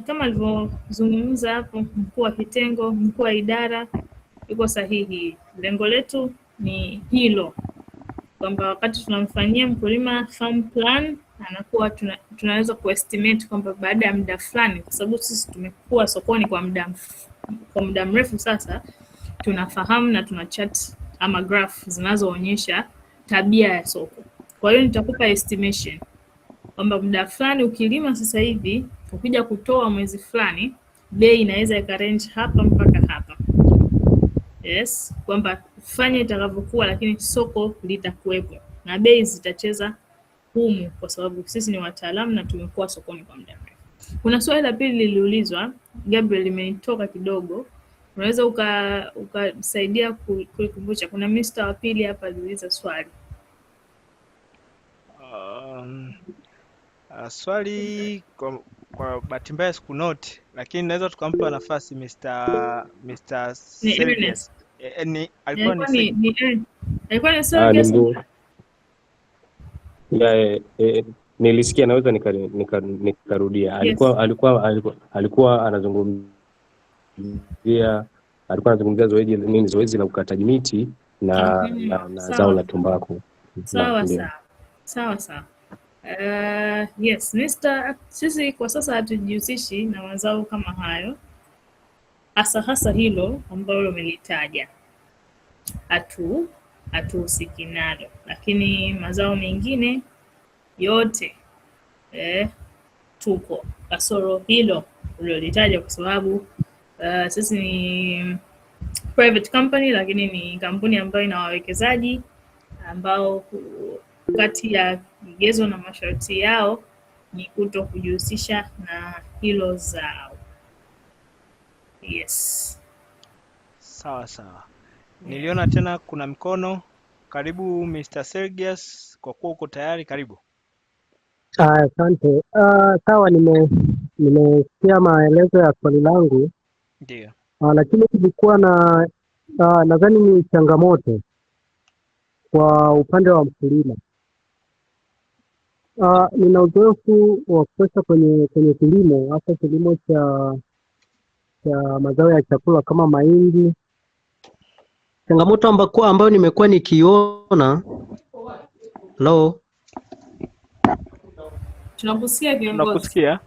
Kama alivyozungumza hapo mkuu wa kitengo, mkuu wa idara, yuko sahihi. Lengo letu ni hilo, kwamba wakati tunamfanyia mkulima farm plan, anakuwa tunaweza kuestimate kwamba baada ya muda fulani, kwa sababu sisi tumekuwa sokoni kwa muda mrefu sasa, tunafahamu na tuna chart ama graph zinazoonyesha tabia ya soko. Kwa hiyo nitakupa estimation kwamba muda fulani ukilima sasa hivi ukija kutoa mwezi fulani, bei inaweza ikarange hapa mpaka hapa. Yes, kwamba fanya itakavyokuwa, lakini soko litakuwepo na bei zitacheza humu, kwa sababu sisi ni wataalamu na tumekuwa sokoni kwa muda mrefu. Kuna swali la pili liliulizwa, Gabriel, limenitoka kidogo, unaweza ukasaidia kulikumbusha. Kuna Mr. wa pili hapa aliuliza swali. Swali kwa bahati mbaya sikunote, lakini naweza tukampa nafasi Mr. Sergius. Alikuwa ni Sergius. Nilisikia, naweza nikarudia. Alikuwa anazungumzia zoezi la ukataji miti na zao la tumbaku. Sawa. Yes, Mr. Sisi kwa sasa hatujihusishi na mazao kama hayo, hasa hilo ambalo umelitaja, hatuhusiki nalo, lakini mazao mengine yote tuko kasoro hilo ulilolitaja, kwa sababu sisi ni private company, lakini ni kampuni ambayo ina wawekezaji ambao kati ya vigezo na masharti yao ni kuto kujihusisha na hilo zao. Yes. Sawa. Niliona tena kuna mkono. Karibu Mr. Sergius, kwa kuwa uko tayari, karibu. Asante. Sawa, nimesikia maelezo ya swali langu. Ndio. Lakini kulikuwa na nadhani ni changamoto kwa upande wa mkulima. Nina uzoefu wa kutosha kwenye kilimo, hasa kilimo cha mazao ya chakula kama mahindi. Changamoto ambayo nimekuwa nikiona. Hello? Tunakusikia viongozi. Tunakusikia.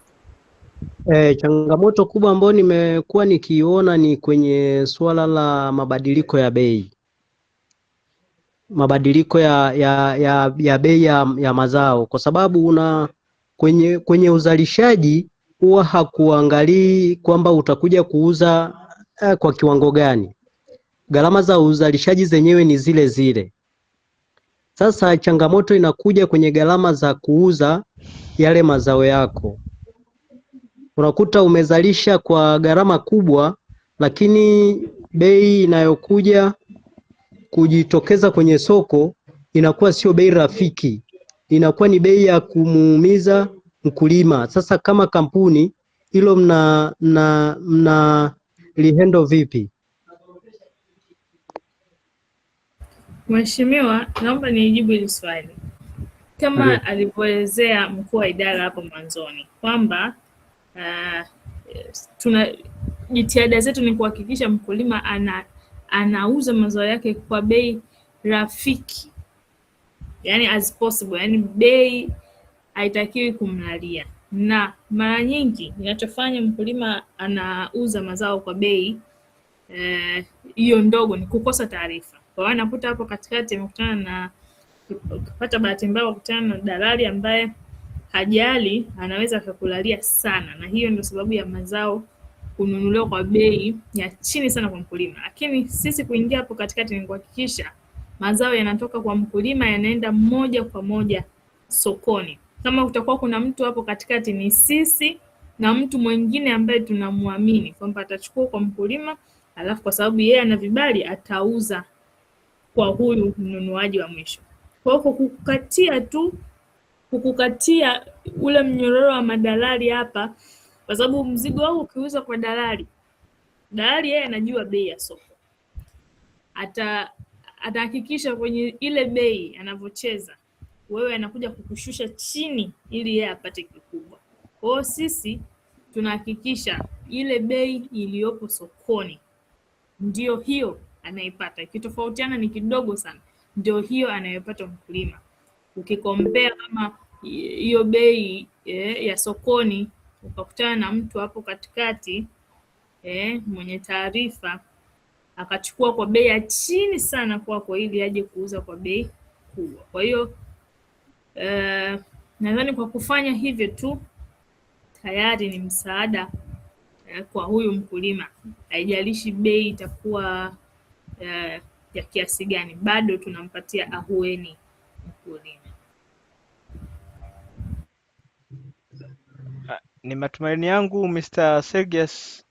Changamoto kubwa ambayo nimekuwa nikiona ni kwenye suala la mabadiliko ya bei. Mabadiliko ya bei ya mazao, kwa sababu kwenye uzalishaji huwa hakuangalii kwamba utakuja kuuza kwa kiwango gani. Gharama za uzalishaji zenyewe ni zile zile. Sasa changamoto inakuja kwenye gharama za kuuza yale mazao yako. Unakuta umezalisha kwa gharama kubwa, lakini bei inayokuja kujitokeza kwenye soko inakuwa sio bei rafiki, inakuwa ni bei ya kumuumiza mkulima. Sasa kama kampuni hilo mna lihendo vipi? Mheshimiwa, naomba nijibu hili swali. Kama alivyoelezea mkuu wa idara hapo mwanzoni kwamba tuna jitihada zetu ni kuhakikisha mkulima anauza mazao yake kwa bei rafiki, yani as possible, yani bei haitakiwi kumlalia. Na mara nyingi ninachofanya mkulima anauza mazao kwa bei hiyo ndogo ni kukosa taarifa. Kwa hiyo anakuta hapo katikati amekutana kupata bahati mbaya kukutana na dalali ambaye hajali, anaweza akakulalia sana, na hiyo ndio sababu ya mazao kununuliwa kwa bei ya chini sana kwa mkulima. Lakini sisi kuingia hapo katikati ni kuhakikisha mazao yanatoka kwa mkulima yanaenda moja kwa moja sokoni. Kama utakuwa kuna mtu hapo katikati, ni sisi na mtu mwingine ambaye tunamwamini kwamba atachukua kwa mkulima, alafu kwa sababu yeye ana vibali atauza kwa huyu mnunuaji wa mwisho. Kwa hiyo kukukatia ule mnyororo wa madalali hapa, kwa sababu mzigo wao ukiuza kwa dalali yeye anajua bei ya soko. Atahakikisha kwenye ile bei anavyocheza, wewe anakuja kukushusha chini ili yeye apate kikubwa. Kwa hiyo sisi tunahakikisha ile bei iliyopo sokoni ndio hiyo anaipata. Ikitofautiana ni kidogo sana, ndio hiyo anayopata mkulima. Ukikompea kama hiyo bei ya sokoni ukakutana na mtu hapo katikati mwenye taarifa, akachukua kwa bei ya chini sana kwako ili aje kuuza kwa bei kubwa. Kwa hiyo nadhani kwa kufanya hivyo tu tayari ni msaada kwa huyu mkulima. Haijalishi bei itakuwa ya kiasi gani, bado tunampatia ahueni mkulima. Ni matumaini yangu Mr. Sergius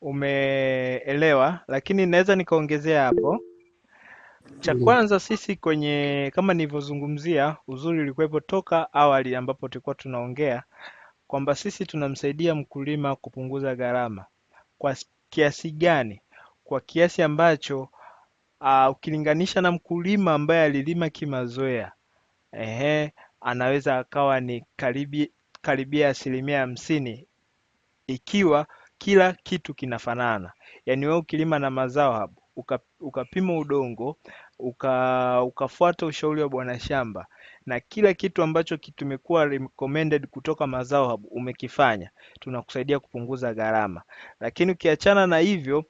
umeelewa, lakini naweza nikaongezea hapo. Cha kwanza sisi kwenye, kama nilivyozungumzia, uzuri ulikuwepo toka awali ambapo tulikuwa tunaongea kwamba sisi tunamsaidia mkulima kupunguza gharama. Kwa kiasi gani? Kwa kiasi ambacho ukilinganisha na mkulima ambaye alilima kimazoea, anaweza akawa ni karibia 50% ikiwa kila kitu kinafanana. Yaani wewe ukilima na Mazao Hub ukapima udongo ukafuata ushauri wa bwana shamba na kila kitu ambacho tumekuwa recommended kutoka Mazao Hub umekifanya, tunakusaidia kupunguza gharama. Lakini ukiachana na hivyo,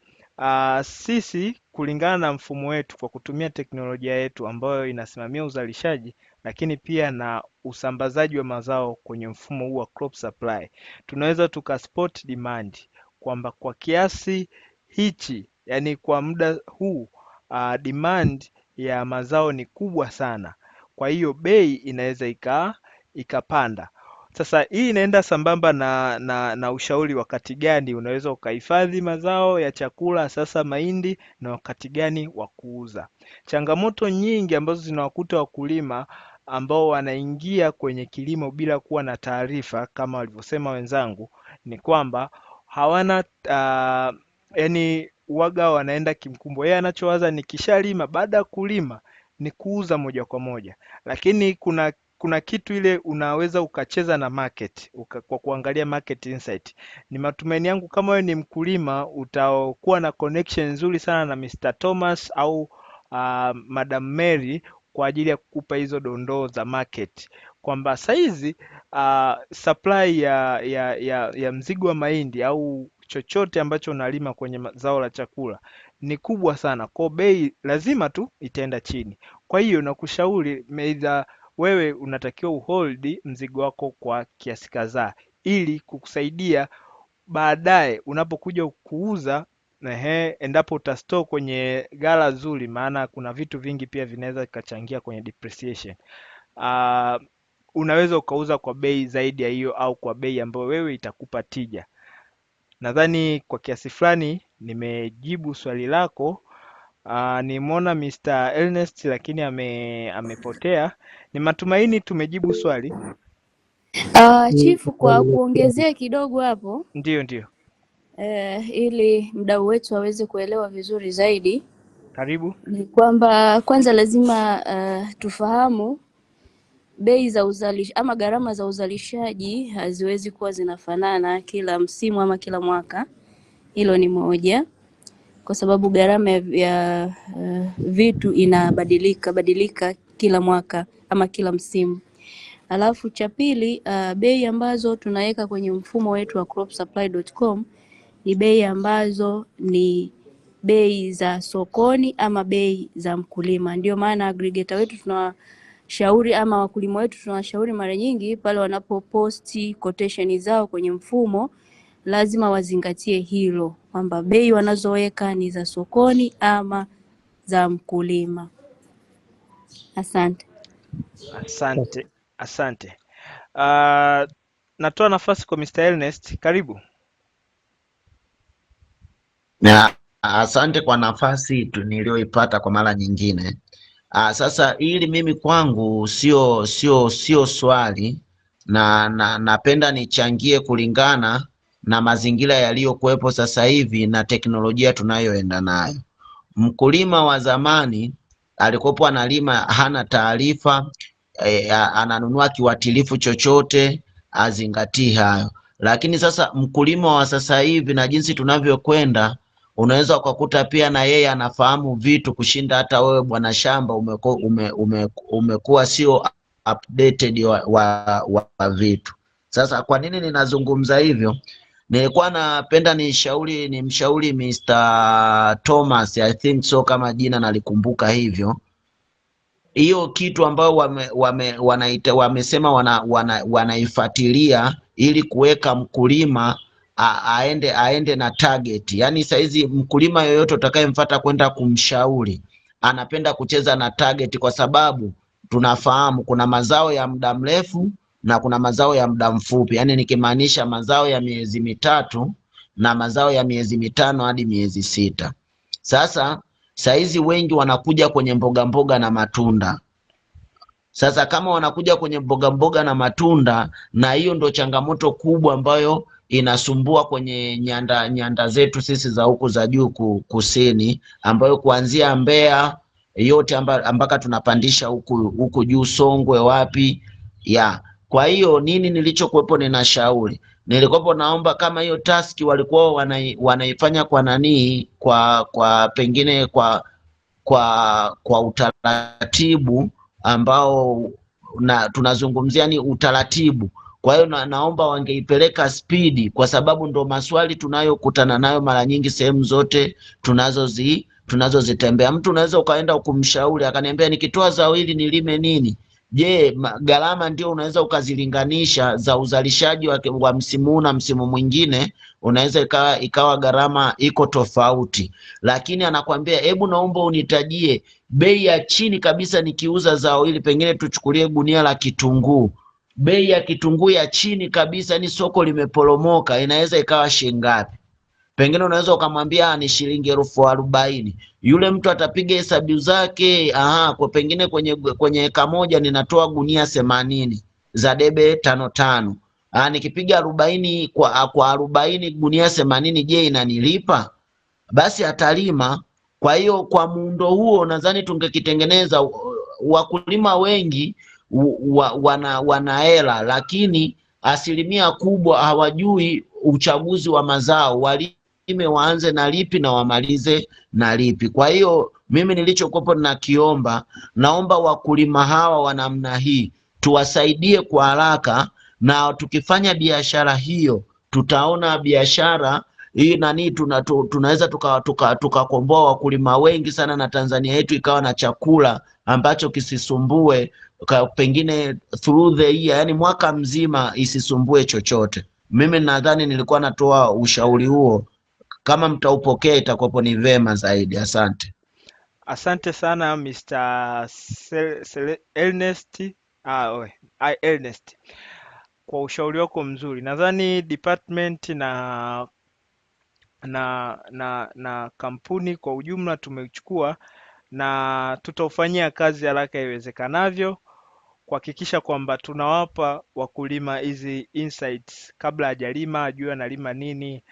sisi kulingana na mfumo wetu kwa kutumia teknolojia yetu ambayo inasimamia uzalishaji lakini pia na usambazaji wa mazao kwenye mfumo huu wa crop supply, tunaweza tukaspot demand kwamba kwa kiasi hichi, yani kwa muda huu demand ya mazao ni kubwa sana, kwa hiyo bei inaweza ikapanda. Sasa hii inaenda sambamba na ushauri wakati gani unaweza ukahifadhi mazao ya chakula, sasa mahindi, na wakati gani wa kuuza. Changamoto nyingi ambazo zinawakuta wakulima ambao wanaingia kwenye kilimo bila kuwa na taarifa kama walivyosema wenzangu ni kwamba hawana yani waga wanaenda kimkumbo. Yeye anachowaza ni kishalima, baada ya kulima ni kuuza moja kwa moja, lakini kuna kitu ile unaweza ukacheza na market kwa kuangalia market insight. Ni matumaini yangu kama wewe ni mkulima utakuwa na connection nzuri sana na Mr. Thomas au Madam Mary kwa ajili ya kukupa hizo dondoo za market kwamba saizi supply ya mzigo wa mahindi au chochote ambacho unalima kwenye zao la chakula ni kubwa sana, kwa bei lazima tu itaenda chini. Kwa hiyo nakushauri either wewe unatakiwa uhold mzigo wako kwa kiasi kadhaa ili kukusaidia baadaye unapokuja kuuza, endapo utastore kwenye ghala zuri, maana kuna vitu vingi pia vinaweza vikachangia kwenye depreciation. Unaweza ukauza kwa bei zaidi ya hiyo au kwa bei ambayo wewe itakupa tija. Nadhani kwa kiasi fulani nimejibu swali lako. Nimeona Mr. Ernest lakini amepotea. Ni matumaini tumejibu swali. Chifu, kwa kuongezea kidogo hapo. Ndio. Ili mdau wetu aweze kuelewa vizuri zaidi. Karibu. Ni kwamba kwanza lazima tufahamu bei za ama gharama za uzalishaji haziwezi kuwa zinafanana kila msimu ama kila mwaka. Hilo ni moja, kwa sababu gharama ya vitu inabadilika kila mwaka ama kila msimu. Alafu cha pili, bei ambazo tunaweka kwenye mfumo wetu wa cropsupply.com ni bei ambazo ni bei za sokoni ama bei za mkulima. Ndio maana aggregator wetu tunawashauri ama wakulima wetu tunawashauri mara nyingi pale wanapoposti quotation zao kwenye mfumo lazima wazingatie hilo kwamba bei wanazoweka ni za sokoni ama za mkulima. Asante. Natoa nafasi kwa Mr. Ernest, karibu. Asante kwa nafasi niliyoipata kwa mara nyingine. Sasa ili mimi kwangu sio swali na napenda nichangie kulingana na mazingira yaliyokuwepo sasa hivi na teknolojia tunayoenda nayo. Mkulima wa zamani alikopo analima hana taarifa, ananunua kiuatilifu chochote, azingatii hayo. Lakini sasa mkulima wa sasa hivi na jinsi tunavyokwenda, unaweza ukakuta pia na yeye anafahamu vitu kushinda hata wewe bwana shamba umekuwa sio updated wa vitu. Sasa kwa nini ninazungumza hivyo? Nilikuwa napenda nimshauri Mr. Thomas, I think so kama jina nalikumbuka hivyo. Hiyo kitu ambayo wamesema wanaifuatilia ili kuweka mkulima aende na target. Yaani saizi mkulima yoyote utakayemfuata kwenda kumshauri anapenda kucheza na target, kwa sababu tunafahamu kuna mazao ya muda mrefu na kuna mazao ya muda mfupi. Yaani nikimaanisha mazao ya miezi mitatu na mazao ya miezi mitano hadi miezi sita. Sasa saizi wengi wanakuja kwenye mboga mboga na matunda. Sasa kama wanakuja kwenye mboga mboga na matunda, na hiyo ndo changamoto kubwa ambayo inasumbua kwenye nyanda zetu sisi za huku za juu kusini, ambayo kuanzia Mbeya yote mpaka tunapandisha huku juu Songwe wapi ya. Kwa hiyo nini nilichokuwepo ninashauri, nilikuwepo naomba kama hiyo taski walikuwa wanaifanya kwa nani, kwa pengine kwa utaratibu ambao tunazungumzia ni utaratibu. Kwa hiyo naomba wangeipeleka spidi, kwa sababu ndo maswali tunayokutana nayo mara nyingi sehemu zote tunazozitembea. Mtu unaweza ukaenda kumshauri akaniambia nikitoa zao hili nilime nini? Je, gharama ndio unaweza ukazilinganisha za uzalishaji wa msimu na msimu mwingine, unaweza ikawa gharama iko tofauti. Lakini anakuambia hebu naomba unitajie bei ya chini kabisa nikiuza zao hili, pengine tuchukulie gunia la kitunguu. Bei ya kitunguu ya chini kabisa, ni soko limeporomoka, inaweza ikawa shilingi ngapi? Pengine unaweza ukamwambia ni shilingi 40,000. Yule mtu atapiga hesabu zake, kwa pengine kwenye eka moja ninatoa gunia 80 za debe 5. Nikipiga 40 kwa 40 gunia 80, je, inanilipa? Basi atalima. Kwa hiyo kwa muundo huo nadhani tungekitengeneza. Wakulima wengi wana hela, lakini asilimia kubwa hawajui uchaguzi wa mazao, walime waanze na lipi na wamalize na lipi. Kwa hiyo mimi nilichokuwa nakiomba, naomba wakulima hawa wa namna hii tuwasaidie kwa haraka, na tukifanya biashara hiyo tutaona biashara hii tunaweza tukakomboa wakulima wengi sana, na Tanzania yetu ikawa na chakula ambacho kisisumbue pengine through the year, yani mwaka mzima isisumbue chochote. Mimi nadhani nilikuwa natoa ushauri huo, kama mtaupokea itakuwa ni vema zaidi. Asante. Asante sana Mr. Ernest kwa ushauri wako mzuri. Nadhani department na kampuni kwa ujumla tumechukua, na tutaufanyia kazi haraka iwezekanavyo kuhakikisha kwamba tunawapa wakulima hizi insights kabla hajalima, ajue analima nini,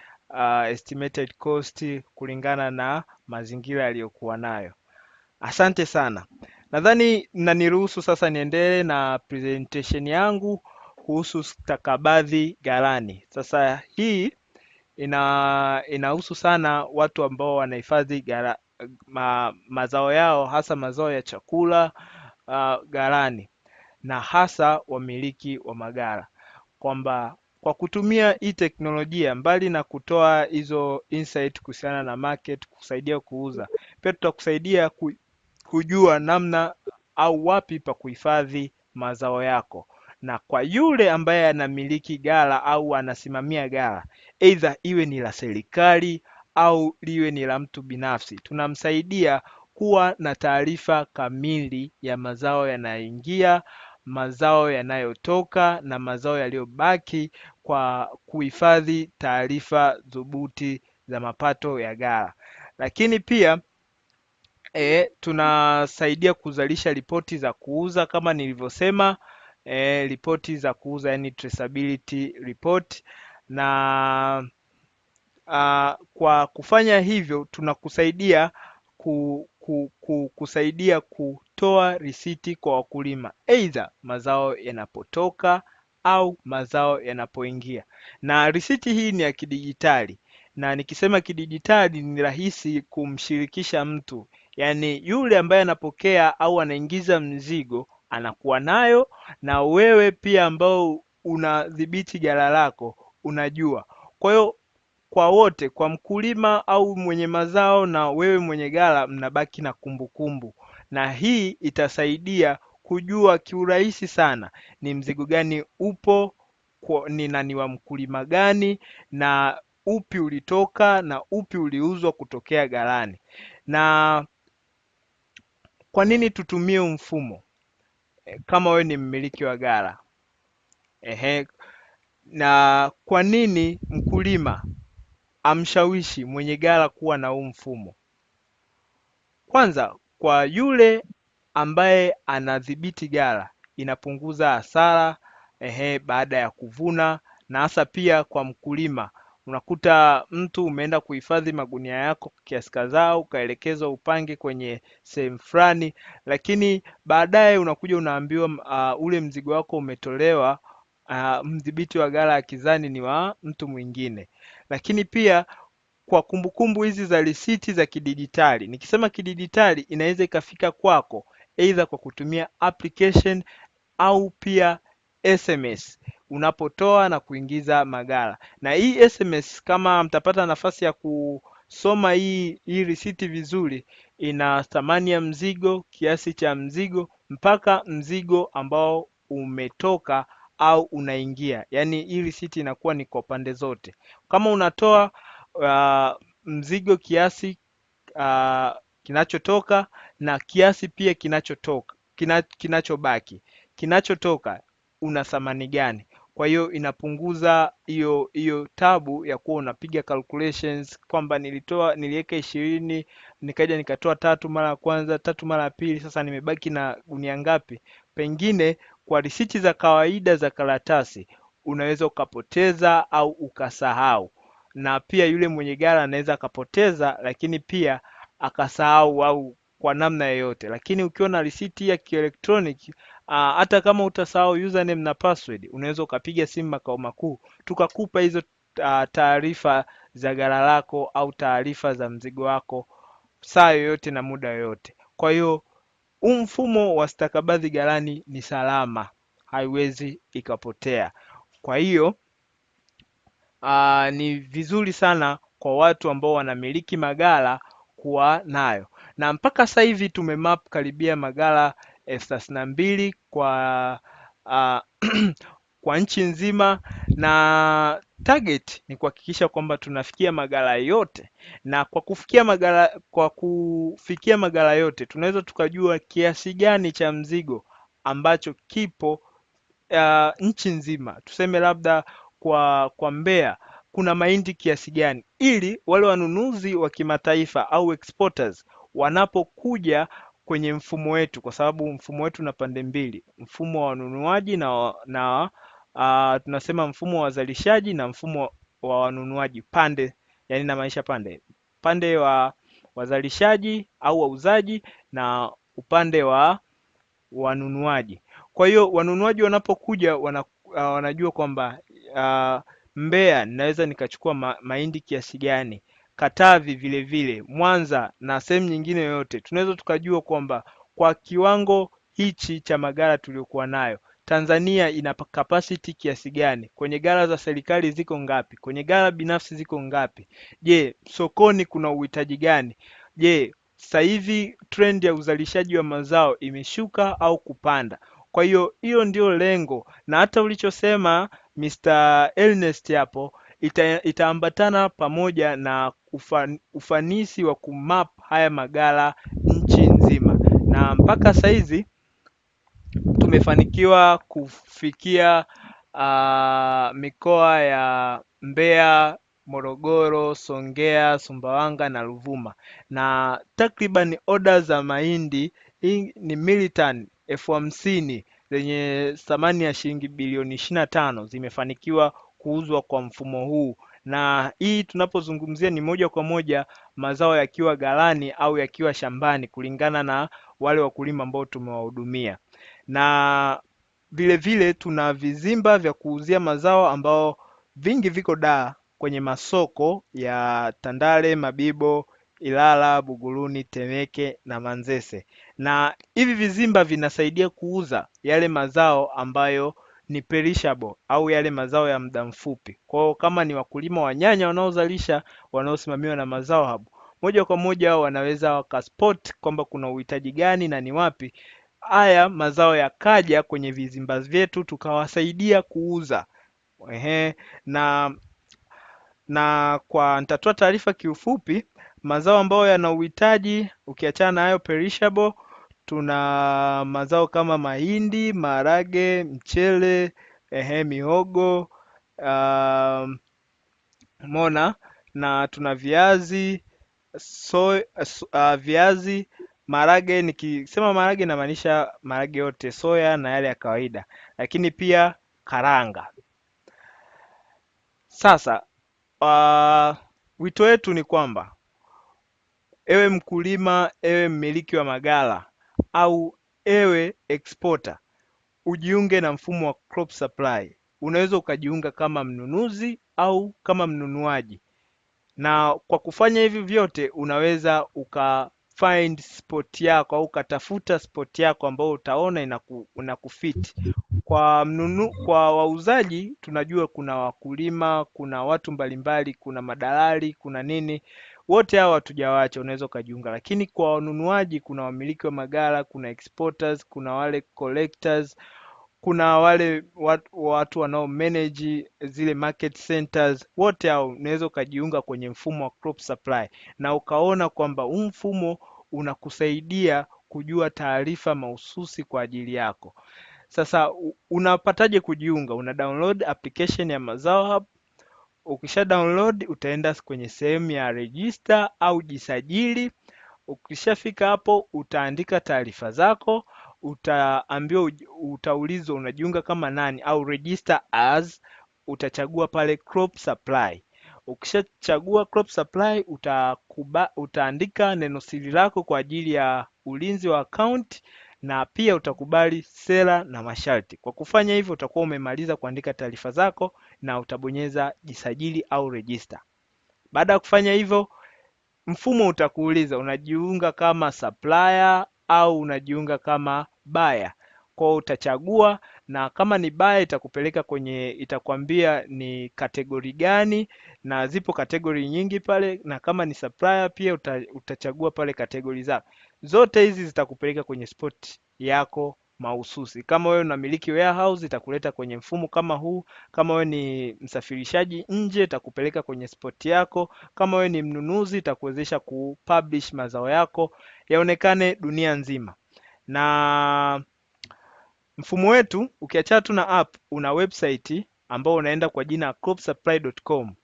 estimated cost kulingana na mazingira aliyokuwa nayo. Asante sana. Nadhani mnaniruhusu sasa niendelee na presentation yangu kuhusu stakabadhi ghalani. Sasa hii inahusu sana watu ambao wanahifadhi mazao yao, hasa mazao ya chakula ghalani, na hasa wamiliki wa maghala, kwamba kwa kutumia hii teknolojia, mbali na kutoa hizo insight kuhusiana na market, kusaidia kuuza, pia tutakusaidia kujua namna au wapi pa kuhifadhi mazao yako. Na kwa yule ambaye anamiliki ghala au anasimamia ghala, either iwe ni la serikali au liwe ni la mtu binafsi, tunamsaidia kuwa na taarifa kamili ya mazao yanayoingia, mazao yanayotoka na mazao yaliyobaki, kwa kuhifadhi taarifa dhubuti za mapato ya ghala. Lakini pia tunasaidia kuzalisha ripoti za kuuza kama nilivyosema, ripoti za kuuza, yani traceability report. Na kwa kufanya hivyo tunakusaidia kusaidia kutoa risiti kwa wakulima, either mazao yanapotoka au mazao yanapoingia. Na risiti hii ni ya kidijitali, na nikisema kidijitali ni rahisi kumshirikisha mtu, yani yule ambaye anapokea au anaingiza mzigo anakuwa nayo, na wewe pia ambao unadhibiti ghala lako unajua Kwa hiyo kwa wote, kwa mkulima au mwenye mazao na wewe mwenye ghala, mnabaki na kumbukumbu, na hii itasaidia kujua kiurahisi sana ni mzigo gani upo ni wa mkulima gani, na upi ulitoka na upi uliuzwa kutokea ghalani. Na kwa nini tutumie mfumo kama wewe ni mmiliki wa ghala? Na kwa nini mkulima amshawishi mwenye ghala kuwa na huu mfumo? Kwanza, kwa yule ambaye anadhibiti ghala, inapunguza hasara baada ya kuvuna, na hasa pia kwa mkulima. Unakuta mtu umeenda kuhifadhi magunia yako kiasi kadhaa, ukaelekezwa upange kwenye sehemu fulani, lakini baadaye unakuja unaambiwa ule mzigo wako umetolewa, mdhibiti wa ghala akizani ni wa mtu mwingine. Lakini pia kwa kumbukumbu hizi za risiti za kidijitali, nikisema kidijitali, inaweza ikafika kwako either kwa kutumia application au pia SMS unapotoa na kuingiza maghala. Na hii SMS, kama mtapata nafasi ya kusoma hii risiti vizuri, ina thamani ya mzigo, kiasi cha mzigo, mpaka mzigo ambao umetoka au unaingia. Yaani hii risiti inakuwa ni kwa pande zote. Kama unatoa mzigo, kiasi kinachotoka na kiasi pia kinachobaki, kinachotoka una thamani gani. Kwa hiyo inapunguza hiyo tabu ya kuwa unapiga calculations kwamba niliweka 20, nikaja nikatoa 3 mara ya kwanza, 3 mara ya pili, sasa nimebaki na gunia ngapi? Pengine kwa risiti za kawaida za karatasi unaweza ukapoteza au ukasahau, na pia yule mwenye ghala anaweza akapoteza, lakini pia akasahau au kwa namna yoyote. Lakini ukiwa na risiti ya kielektroniki, hata kama utasahau username na password, unaweza ukapiga simu makao makuu, tukakupa hizo taarifa za ghala lako au taarifa za mzigo wako saa yoyote na muda yoyote. Kwa hiyo mfumo wa stakabadhi ghalani ni salama, haiwezi ikapotea. Kwa hiyo ni vizuri sana kwa watu ambao wanamiliki maghala kuwa nayo, na mpaka sasa hivi tumemap karibia maghala 32,000 kwa kwa nchi nzima, na target ni kuhakikisha kwamba tunafikia maghala yote. Na kwa kufikia maghala yote, tunaweza tukajua kiasi gani cha mzigo ambacho kipo nchi nzima. Tuseme labda kwa Mbeya kuna mahindi kiasi gani, ili wale wanunuzi wa kimataifa au exporters wanapokuja kwenye mfumo wetu, kwa sababu mfumo wetu una pande mbili, mfumo wa wanunuaji na tunasema mfumo wa wazalishaji na mfumo wa wanunuaji, pande yani na maisha pande wa wazalishaji au wauzaji na upande wa wanunuaji. Kwa hiyo wanunuaji wanapokuja wanajua kwamba Mbeya naweza nikachukua mahindi kiasi gani, Katavi vile vile, Mwanza na sehemu nyingine yoyote. Tunaweza tukajua kwamba kwa kiwango hichi cha maghala tuliokuwa nayo, Tanzania ina capacity kiasi gani, kwenye ghala za serikali ziko ngapi, kwenye ghala binafsi ziko ngapi, je, sokoni kuna uhitaji gani, je, sasa hivi trend ya uzalishaji wa mazao imeshuka au kupanda. Kwa hiyo hiyo ndio lengo, na hata ulichosema Mr. Ernest hapo itaambatana pamoja na ufanisi wa kumap haya maghala nchi nzima, na mpaka saizi tumefanikiwa kufikia mikoa ya Mbeya, Morogoro, Songea, Sumbawanga na Ruvuma, na takriban order za mahindi hii ni militan 50,000 zenye thamani ya shilingi bilioni 25 zimefanikiwa kuuzwa kwa mfumo huu. Na hii tunapozungumzia ni moja kwa moja mazao yakiwa ghalani au yakiwa shambani, kulingana na wale wakulima ambao tumewahudumia. Na vile vile tuna vizimba vya kuuzia mazao ambao vingi viko Dar kwenye masoko ya Tandale, Mabibo, Ilala, Buguruni, Temeke na Manzese. Na hivi vizimba vinasaidia kuuza yale mazao ambayo ni perishable au yale mazao ya muda mfupi. Kwa hiyo kama ni wakulima wa nyanya wanaozalisha, wanaosimamiwa na Mazao Hub, moja kwa moja wanaweza wakaspot kwamba kuna uhitaji gani na ni wapi haya mazao yakaja kwenye vizimba vyetu tukawasaidia kuuza. Nitatoa taarifa kiufupi. Mazao ambayo yana uhitaji ukiachana na hayo perishable, tuna mazao kama mahindi, maharage, mchele, mihogo, mona, na tuna viazi, viazi, maharage. Nikisema maharage namaanisha maharage yote, soya na yale ya kawaida, lakini pia karanga. Sasa wito wetu ni kwamba ewe mkulima, ewe mmiliki wa maghala au ewe exporter, ujiunge na mfumo wa crop supply. Unaweza ukajiunga kama mnunuzi au kama mnunuaji, na kwa kufanya hivi vyote unaweza ukafind spot yako au ukatafuta spot yako ambayo utaona inakufit. Kwa wauzaji tunajua kuna wakulima, kuna watu mbalimbali, kuna madalali, kuna nini, wote hao hatujawaacha, unaweza ukajiunga. Lakini kwa wanunuaji kuna wamiliki wa maghala, kuna exporters, kuna wale collectors, kuna wale watu wanao manage zile market centers. Wote hao unaweza ukajiunga kwenye mfumo wa crop supply na ukaona kwamba huu mfumo unakusaidia kujua taarifa mahususi kwa ajili yako. Sasa unapataje kujiunga? Una download application ya Mazao Hub. Ukisha download utaenda kwenye sehemu ya register au jisajili. Ukishafika hapo utaandika taarifa zako, utaambiwa, utaulizwa unajiunga kama nani au register as, utachagua pale crop supply. Ukishachagua crop supply utaandika neno siri lako kwa ajili ya ulinzi wa account, na pia utakubali sera na masharti. Kwa kufanya hivyo utakuwa umemaliza kuandika taarifa zako na utabonyeza jisajili au register. Baada ya kufanya hivyo, mfumo utakuuliza unajiunga kama supplier au unajiunga kama buyer. Kwa utachagua, na kama ni buyer itakupeleka kwenye, itakwambia ni kategori gani, na zipo kategori nyingi pale, na kama ni supplier pia utachagua pale kategori zako. Zote hizi zitakupeleka kwenye spot yako mahususi. Kama wewe unamiliki warehouse itakuleta kwenye mfumo kama huu. Kama wewe ni msafirishaji nje itakupeleka kwenye spot yako. Kama wewe ni mnunuzi itakuwezesha kupublish mazao yako yaonekane dunia nzima. Na mfumo wetu ukiachana tu na app, una website ambao unaenda kwa jina cropsupply.com.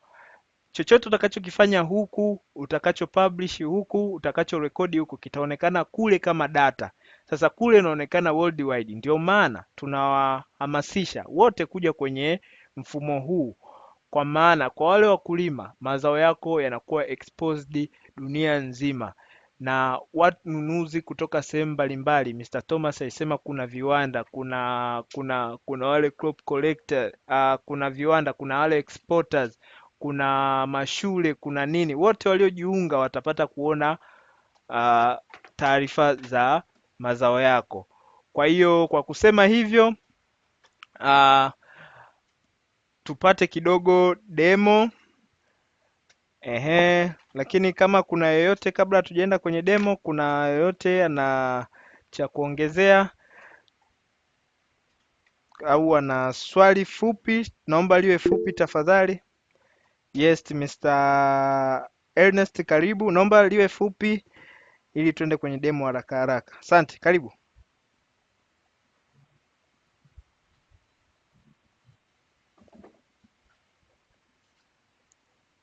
Chochote utakachokifanya huku, utakacho publish huku, utakacho rekodi huku kitaonekana kule kama data. Sasa kule inaonekana worldwide. Ndio maana tunawahamasisha wote kuja kwenye mfumo huu, kwa maana kwa wale wakulima mazao yako yanakuwa exposed dunia nzima na wanunuzi kutoka sehemu mbalimbali. Mr. Thomas alisema kuna viwanda, kuna wale crop collector, kuna viwanda, kuna wale exporters, kuna mashule, kuna nini. Wote waliojiunga watapata kuona taarifa za mazao yako. Kwa hiyo kwa kusema hivyo, tupate kidogo demo. Lakini kama kuna yoyote, kabla tujaenda kwenye demo, kuna yoyote ana cha kuongezea au ana swali fupi, naomba liwe fupi tafadhali. Yes, Mr. Ernest, karibu. Naomba liwe fupi ili tuende kwenye demo haraka haraka. Asante, karibu.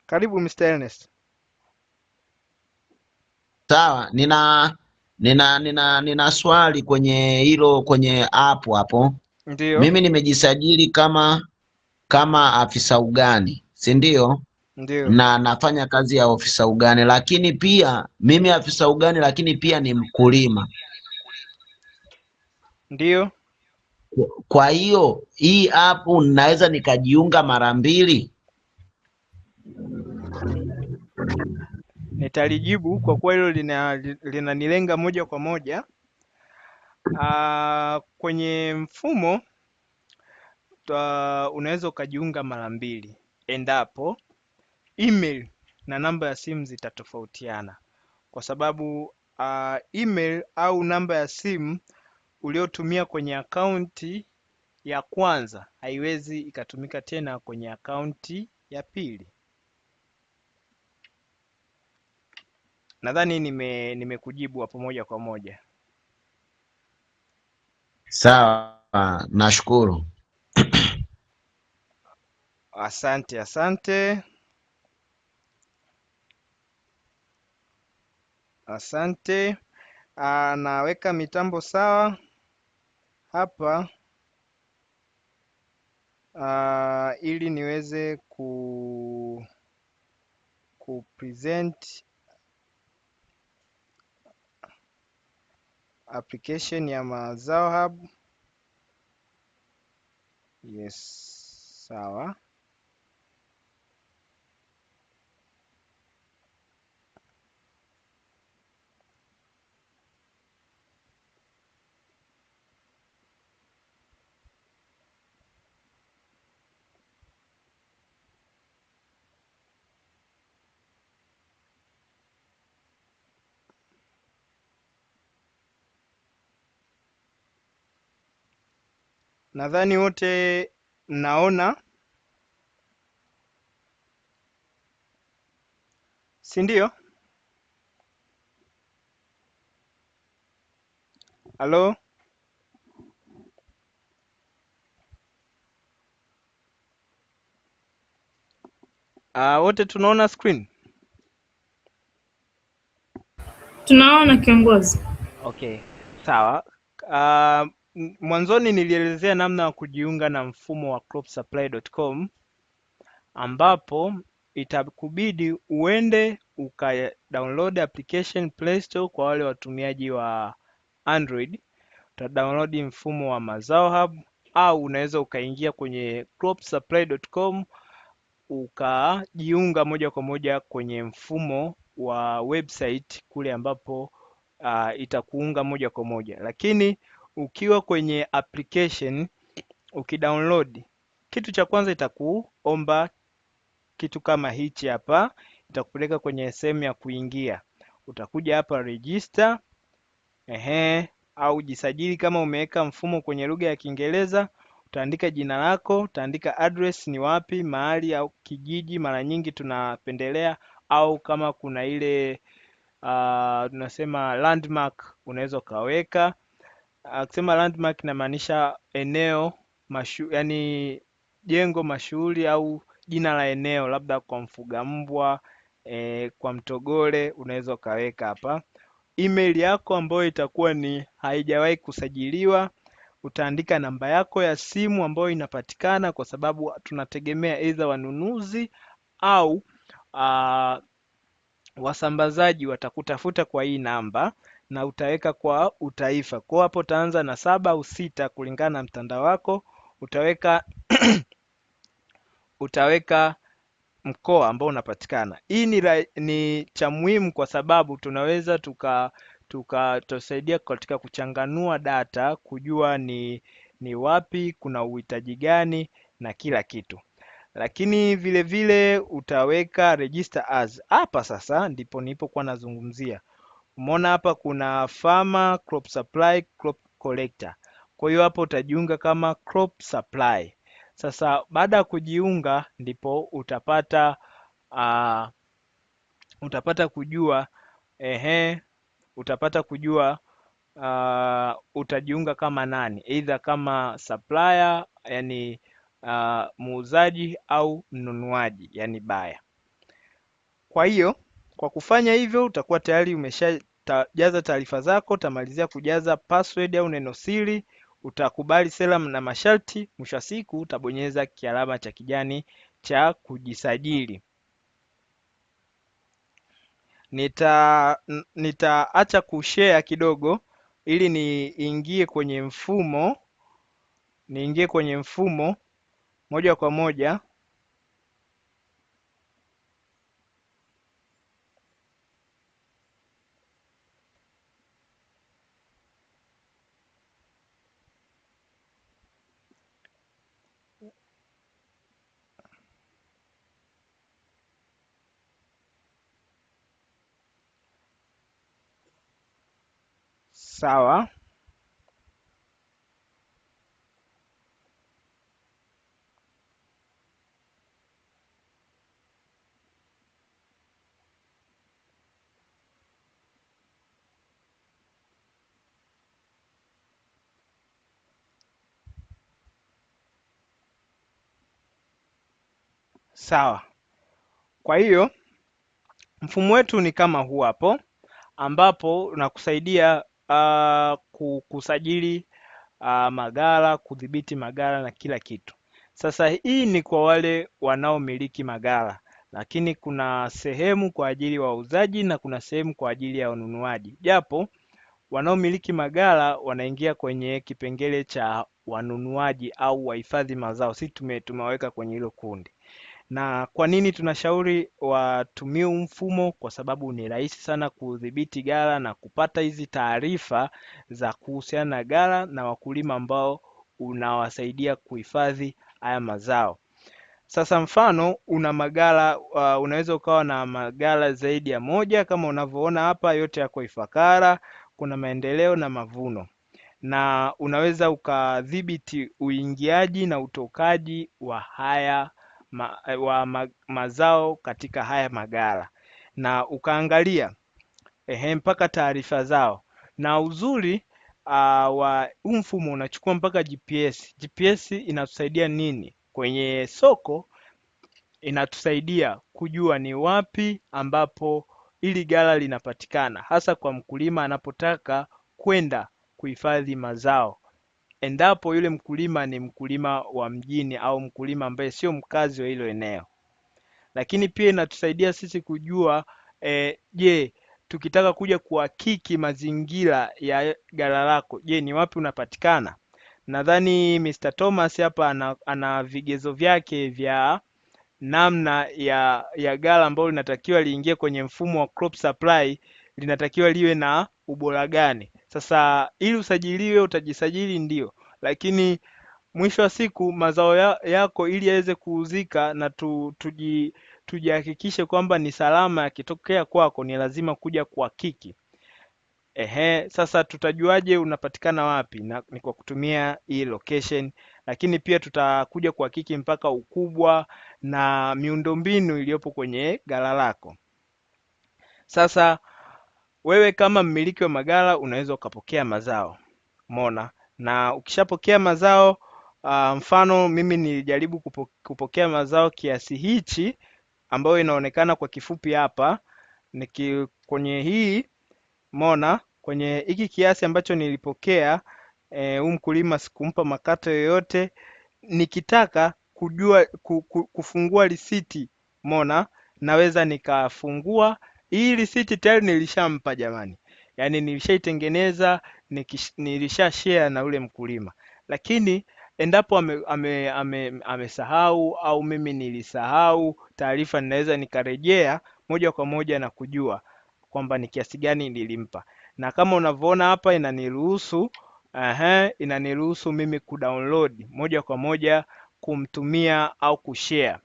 Karibu Mr. Ernest. Sawa, nina swali kwenye hilo, kwenye app hapo. Ndio. Mimi nimejisajili kama afisa ugani, si ndio? Ndio. Na nafanya kazi ya ofisa ugani, lakini pia mimi afisa ugani, lakini pia ni mkulima. Ndio. Kwa hiyo hii app naweza nikajiunga mara mbili? Nitalijibu kwa kuwa hilo linanilenga moja kwa moja. Kwenye mfumo unaweza ukajiunga mara mbili endapo email na namba ya simu zitatofautiana, kwa sababu email au namba ya simu uliotumia kwenye akaunti ya kwanza haiwezi ikatumika tena kwenye akaunti ya pili. Nadhani nimekujibu hapo moja kwa moja. Sawa, nashukuru. Asante. Naweka mitambo sawa hapa ili niweze present application ya Mazao Hub. Yes, sawa. Nadhani wote mnaona, si ndio? Halo? Wote tunaona screen? Tunaona kiongozi. Okay, sawa. Mwanzoni nilielezea namna ya kujiunga na mfumo wa cropsupply.com, ambapo itakubidi uende download application Play Store. Kwa wale watumiaji wa Android download mfumo wa Mazao Hub, au unaweza ukaingia kwenye cropsupply.com ukajiunga moja kwa moja kwenye mfumo wa website kule ambapo itakuunga moja kwa moja. Lakini ukiwa kwenye application ukidownload, kitu cha kwanza itakuomba kitu kama hichi hapa, itakupeleka kwenye sehemu ya kuingia. Utakuja hapa register, au jisajili kama umeweka mfumo kwenye lugha ya Kiingereza. Utaandika jina lako, utaandika address ni wapi, mahali au kijiji, mara nyingi tunapendelea, au kama kuna ile tunasema landmark unaweza ukaweka. Kusema landmark inamaanisha eneo yani jengo mashuhuri au jina la eneo, labda kwa Mfuga Mbwa, kwa Mtogole, unaweza ukaweka hapa. Email yako ambayo itakuwa ni haijawahi kusajiliwa, utaandika namba yako ya simu ambayo inapatikana, kwa sababu tunategemea either wanunuzi au wasambazaji watakutafuta kwa hii namba, na utaweka kwa utaifa. Kwa hapo utaanza na 7 au 6 kulingana na mtandao wako. Utaweka mkoa ambao unapatikana. Hii ni cha muhimu kwa sababu tunaweza tutasaidia katika kuchanganua data, kujua ni wapi kuna uhitaji gani na kila kitu. Lakini vile vile utaweka register as. Hapa sasa ndipo nilipokuwa nazungumzia. Umeona hapa kuna farmer, crop supply, crop collector. Kwa hiyo hapo utajiunga kama crop supply. Sasa baada ya kujiunga ndipo utapata kujua utajiunga kama nani, either kama supplier, yani muuzaji, au mnunuaji, yani buyer. Kwa hiyo kwa kufanya hivyo utakuwa tayari umeshajaza taarifa zako. Utamalizia kujaza password au neno siri, utakubali sera na masharti. Mwisho wa siku utabonyeza kialama cha kijani cha kujisajili. Nitaacha kushare kidogo ili niingie kwenye mfumo moja kwa moja. Sawa. Sawa. Kwa hiyo mfumo wetu ni kama huu hapo, ambapo unakusaidia kusajili maghala, kudhibiti maghala na kila kitu. Sasa hii ni kwa wale wanaomiliki maghala, lakini kuna sehemu kwa ajili ya wauzaji na kuna sehemu kwa ajili ya wanunuaji, japo wanaomiliki maghala wanaingia kwenye kipengele cha wanunuaji au wahifadhi mazao. Sisi tumewaweka kwenye hilo kundi. Na kwa nini tunashauri watumie mfumo? Kwa sababu ni rahisi sana kudhibiti ghala na kupata hizi taarifa za kuhusiana na ghala na wakulima ambao unawasaidia kuhifadhi haya mazao. Sasa mfano una maghala unaweza ukawa na maghala zaidi ya moja, kama unavyoona hapa, yote yako Ifakara, kuna Maendeleo na Mavuno, na unaweza ukadhibiti uingiaji na utokaji wa haya mazao katika haya maghala, na ukaangalia mpaka taarifa zao. Na uzuri wa huu mfumo unachukua mpaka GPS. GPS inatusaidia nini? Kwenye soko inatusaidia kujua ni wapi ambapo ili ghala linapatikana, hasa kwa mkulima anapotaka kwenda kuhifadhi mazao, endapo yule mkulima ni mkulima wa mjini au mkulima ambaye sio mkazi wa hilo eneo. Lakini pia inatusaidia sisi kujua je, tukitaka kuja kuhakiki mazingira ya ghala lako, je, ni wapi unapatikana? Nadhani Mr. Thomas hapa ana vigezo vyake vya namna ya ghala ambalo linatakiwa liingie kwenye mfumo wa crop supply, linatakiwa liwe na ubora gani. Sasa ili usajiliwe utajisajili ndio, lakini mwisho wa siku mazao yako ili yaweze kuuzika na tujihakikishe kwamba ni salama yakitokea kwako, ni lazima kuja kuhakiki. Sasa tutajuaje unapatikana wapi? Ni kwa kutumia hii location, lakini pia tutakuja kuhakiki mpaka ukubwa na miundombinu iliyopo kwenye ghala lako. Sasa wewe kama mmiliki wa maghala unaweza ukapokea mazao, umeona, na ukishapokea mazao mfano mimi nilijaribu kupokea mazao kiasi hichi ambayo inaonekana kwa kifupi hapa, kwenye hii umeona, kwenye hiki kiasi ambacho nilipokea, huu mkulima sikumpa makato yoyote. Nikitaka kujua kufungua risiti, umeona, naweza nikafungua hii risiti, tayari nilishampa jamani, yaani nilishaitengeneza, nilisha share na ule mkulima. Lakini endapo amesahau au mimi nilisahau taarifa, ninaweza nikarejea moja kwa moja na kujua kwamba ni kiasi gani nilimpa. Na kama unavyoona hapa inaniruhusu mimi kudownload moja kwa moja, kumtumia au kushare.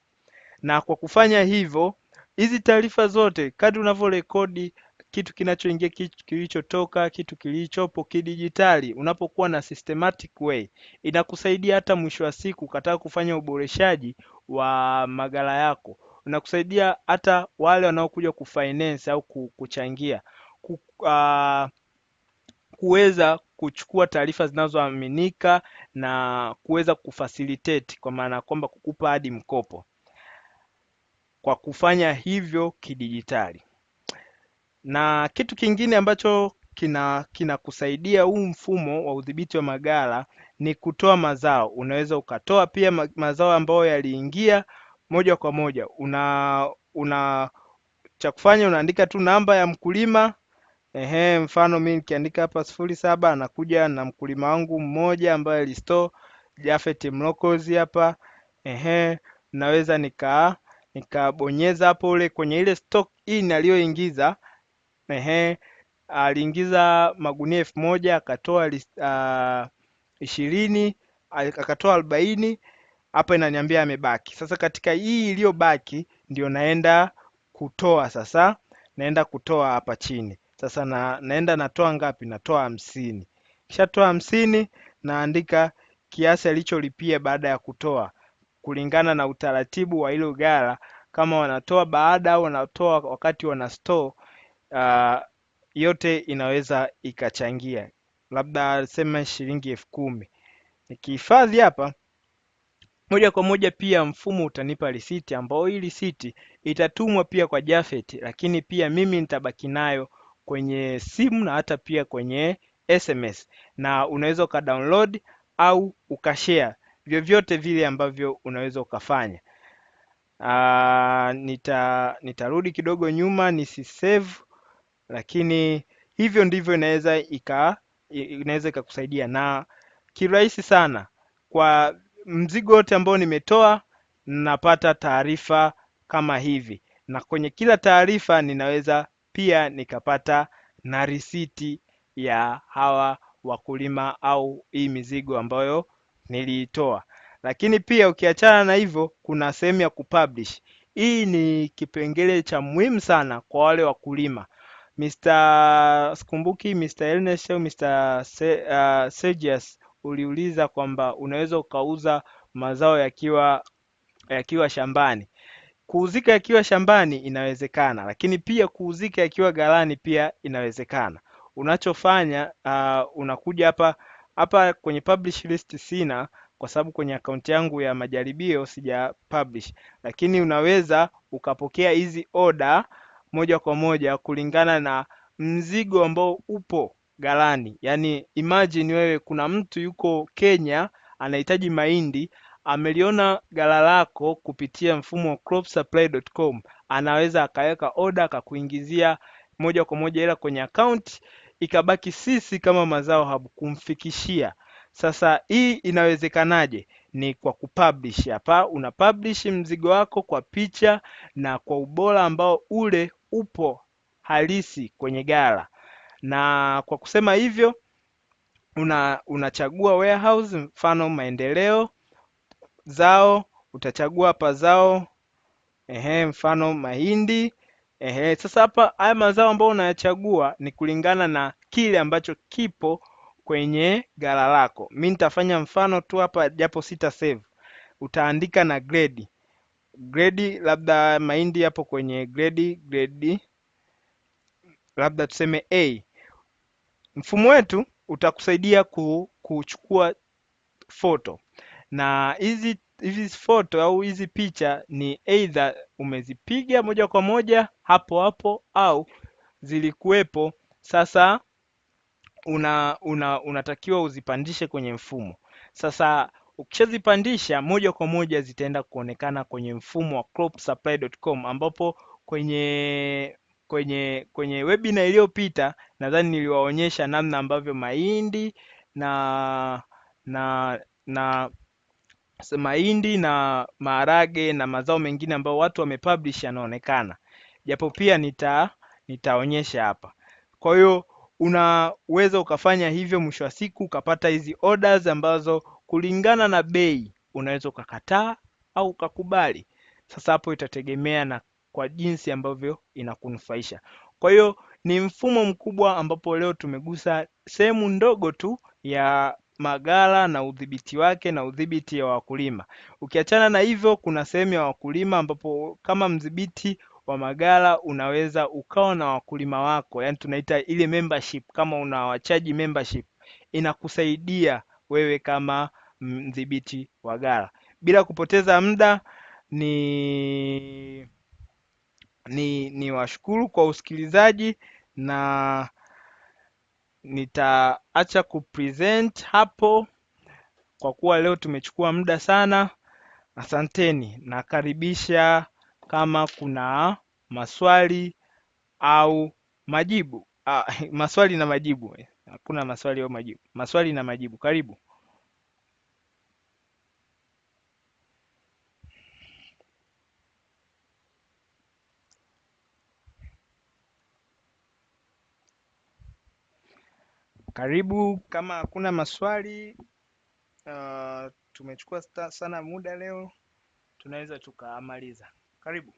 Na kwa kufanya hivyo, hizi taarifa zote kadri unavyorekodi kitu kinachoingia, kitu kilichotoka, kitu kilichopo kidijitali, unapokuwa na systematic way, inakusaidia hata mwisho wa siku ukataka kufanya uboreshaji wa maghala yako, unakusaidia hata wale wanaokuja kufinance au kuchangia kuweza kuchukua taarifa zinazoaminika na kuweza kufacilitate, kwa maana kwamba kukupa hadi mkopo kwa kufanya hivyo kidijitali. Na kitu kingine ambacho kinakusaidia huu mfumo wa udhibiti wa maghala ni kutoa mazao. Unaweza ukatoa pia mazao ambayo yaliingia moja kwa moja. Cha kufanya unaandika tu namba ya mkulima. Mfano mimi nikiandika hapa 07, anakuja na mkulima wangu mmoja ambaye alistore Japhet Mlokozi hapa. Naweza nikabonyeza hapo ule kwenye ile stock in aliyoingiza. Aliingiza magunia 1000, akatoa 20, akatoa 40. Hapa inaniambia amebaki. Sasa katika hii iliyobaki ndio naenda kutoa. Sasa naenda kutoa hapa chini, Sasa naenda natoa ngapi? Natoa 50. Kishatoa 50, naandika kiasi alicholipia baada ya kutoa kulingana na utaratibu wa hilo ghala, kama wanatoa baada au wanatoa wakati wana store. Yote inaweza ikachangia, labda sema shilingi 10,000. Nikihifadhi hapa moja kwa moja, pia mfumo utanipa risiti, ambao hii risiti itatumwa pia kwa Japhet, lakini pia mimi nitabaki nayo kwenye simu na hata pia kwenye SMS, na unaweza ukadownload au ukashare, vyovyote vile ambavyo unaweza ukafanya. Nitarudi kidogo nyuma nisisave, lakini hivyo ndivyo inaweza ikakusaidia, na kirahisi sana. Kwa mzigo wote ambao nimetoa napata taarifa kama hivi, na kwenye kila taarifa ninaweza pia nikapata na risiti ya hawa wakulima au hii mizigo ambayo niliitoa. Lakini pia ukiachana na hivyo, kuna sehemu ya kupublish. Hii ni kipengele cha muhimu sana kwa wale wakulima. Sikumbuki Mr. Ernest au Mr. Sergius uliuliza kwamba unaweza ukauza mazao yakiwa shambani. Kuuzika yakiwa shambani inawezekana, lakini pia kuuzika yakiwa ghalani pia inawezekana. Unachofanya unakuja hapa kwenye publish list sina, kwa sababu kwenye akaunti yangu ya majaribio sija publish, lakini unaweza ukapokea hizi order moja kwa moja kulingana na mzigo ambao upo ghalani. Yani imagine wewe, kuna mtu yuko Kenya anahitaji mahindi, ameliona ghala lako kupitia mfumo wa cropsupply.com, anaweza akaweka order akakuingizia moja kwa moja ila kwenye account, ikabaki sisi kama Mazao Hub kumfikishia. Sasa hii inawezekanaje? Ni kwa kupublish. Hapa una publish mzigo wako kwa picha na kwa ubora ambao ule upo halisi kwenye ghala, na kwa kusema hivyo unachagua warehouse, mfano Maendeleo zao, utachagua hapa zao, mfano mahindi. Sasa hapa haya mazao ambayo unayachagua ni kulingana na kile ambacho kipo kwenye ghala lako. Mimi nitafanya mfano tu hapa, japo sita save. Utaandika na grade, labda mahindi hapo kwenye grade labda tuseme A. Mfumo wetu utakusaidia kuchukua foto, na hizi foto au hizi picha ni either umezipiga moja kwa moja hapo hapo au zilikuwepo. Sasa unatakiwa uzipandishe kwenye mfumo. Sasa ukishazipandisha moja kwa moja zitaenda kuonekana kwenye mfumo wa cropsupply.com, ambapo kwenye webinar iliyopita nadhani niliwaonyesha namna ambavyo mahindi na mahindi na maharage na mazao mengine ambayo watu wamepublish yanaonekana, japo pia nitaonyesha hapa. Kwa hiyo unaweza ukafanya hivyo, mwisho wa siku ukapata hizi orders ambazo kulingana na bei unaweza ukakataa au ukakubali. Sasa hapo itategemea na kwa jinsi ambavyo inakunufaisha. Kwa hiyo ni mfumo mkubwa ambapo leo tumegusa sehemu ndogo tu ya maghala na udhibiti wake na udhibiti wa wakulima. Ukiachana na hivyo, kuna sehemu ya wakulima ambapo kama mdhibiti wa maghala unaweza ukawa na wakulima wako, yani tunaita ile membership. Kama unawachaji membership, inakusaidia wewe kama mdhibiti wa ghala. Bila kupoteza muda, ni washukuru kwa usikilizaji, na nitaacha kupresent hapo kwa kuwa leo tumechukua muda sana. Asanteni, nakaribisha kama kuna maswali au majibu. Maswali na majibu. Hakuna maswali au majibu. Maswali na majibu. Karibu. Karibu, kama hakuna maswali, tumechukua sana muda leo, tunaweza tukamaliza. Karibu.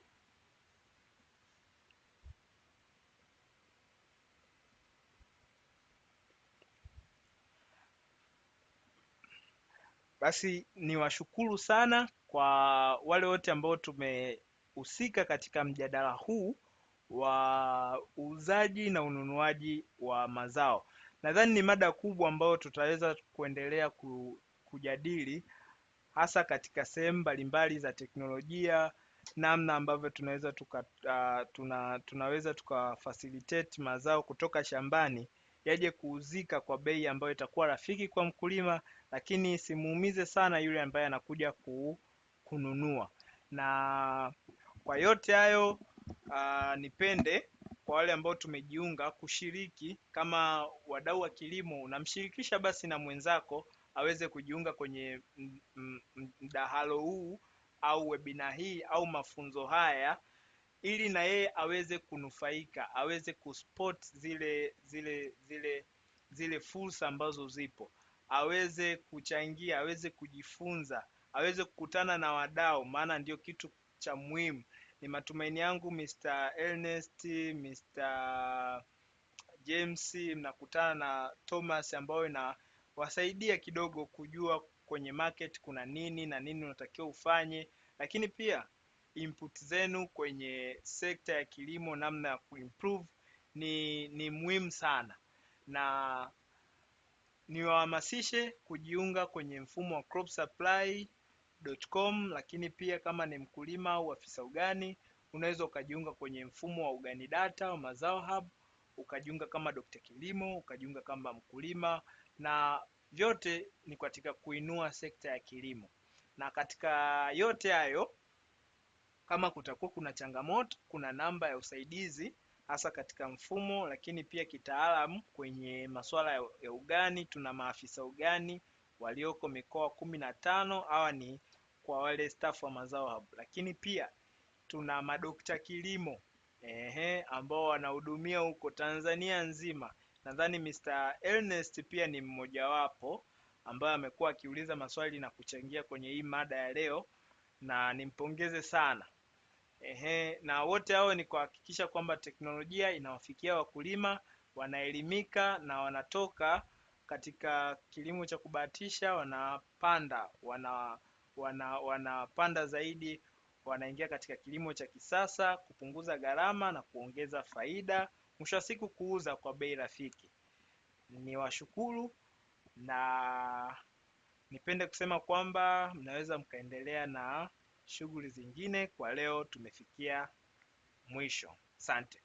Basi niwashukuru sana kwa wale wote ambao tumehusika katika mjadala huu wa uuzaji na ununuaji wa mazao. Nadhani ni mada kubwa ambayo tutaweza kuendelea kujadili hasa katika sehemu mbalimbali za teknolojia, namna ambavyo tunaweza tukafacilitate mazao kutoka shambani yaje kuuzika kwa bei ambayo itakuwa rafiki kwa mkulima, lakini simuumize sana yule ambaye anakuja kununua. Na kwa yote hayo nipende kwa wale ambao tumejiunga kushiriki kama wadau wa kilimo, unamshirikisha basi na mwenzako aweze kujiunga kwenye mdahalo huu au webinar hii au mafunzo haya, ili na yeye aweze kunufaika, aweze kuspot zile fursa ambazo zipo, aweze kuchangia, aweze kujifunza, aweze kukutana na wadau, maana ndio kitu cha muhimu. Ni matumaini yangu Mr. Ernest, Mr. James, mnakutana na Thomas ambao inawasaidia kidogo kujua kwenye market kuna nini na nini unatakiwa ufanye, lakini pia input zenu kwenye sekta ya kilimo, namna ya kuimprove ni muhimu sana, na niwahamasishe kujiunga kwenye mfumo wa cropsupply.com. Lakini pia kama ni mkulima au afisa ugani, unaweza ukajiunga kwenye mfumo wa ugani data wa Mazao Hub, ukajiunga kama Dr. Kilimo, ukajiunga kama mkulima, na vyote ni katika kuinua sekta ya kilimo. Na katika yote hayo, kama kutakuwa kuna changamoto, kuna namba ya usaidizi hasa katika mfumo, lakini pia kitaalamu kwenye masuala ya ugani. Tuna maafisa ugani walioko mikoa 15, hawa ni kwa wale staff wa Mazao Hub, lakini pia tuna madokta kilimo ambao wanahudumia huko Tanzania nzima. Nadhani Mr. Ernest pia ni mmojawapo ambaye amekuwa akiuliza maswali na kuchangia kwenye hii mada ya leo, na nimpongeze sana. Na wote hao ni kuhakikisha kwamba teknolojia inawafikia wakulima, wanaelimika na wanatoka katika kilimo cha kubahatisha, wanapanda zaidi, wanaingia katika kilimo cha kisasa, kupunguza gharama na kuongeza faida, mwisho wa siku kuuza kwa bei rafiki. Niwashukuru na nipende kusema kwamba mnaweza mkaendelea na shughuli zingine. Kwa leo tumefikia mwisho. Asante.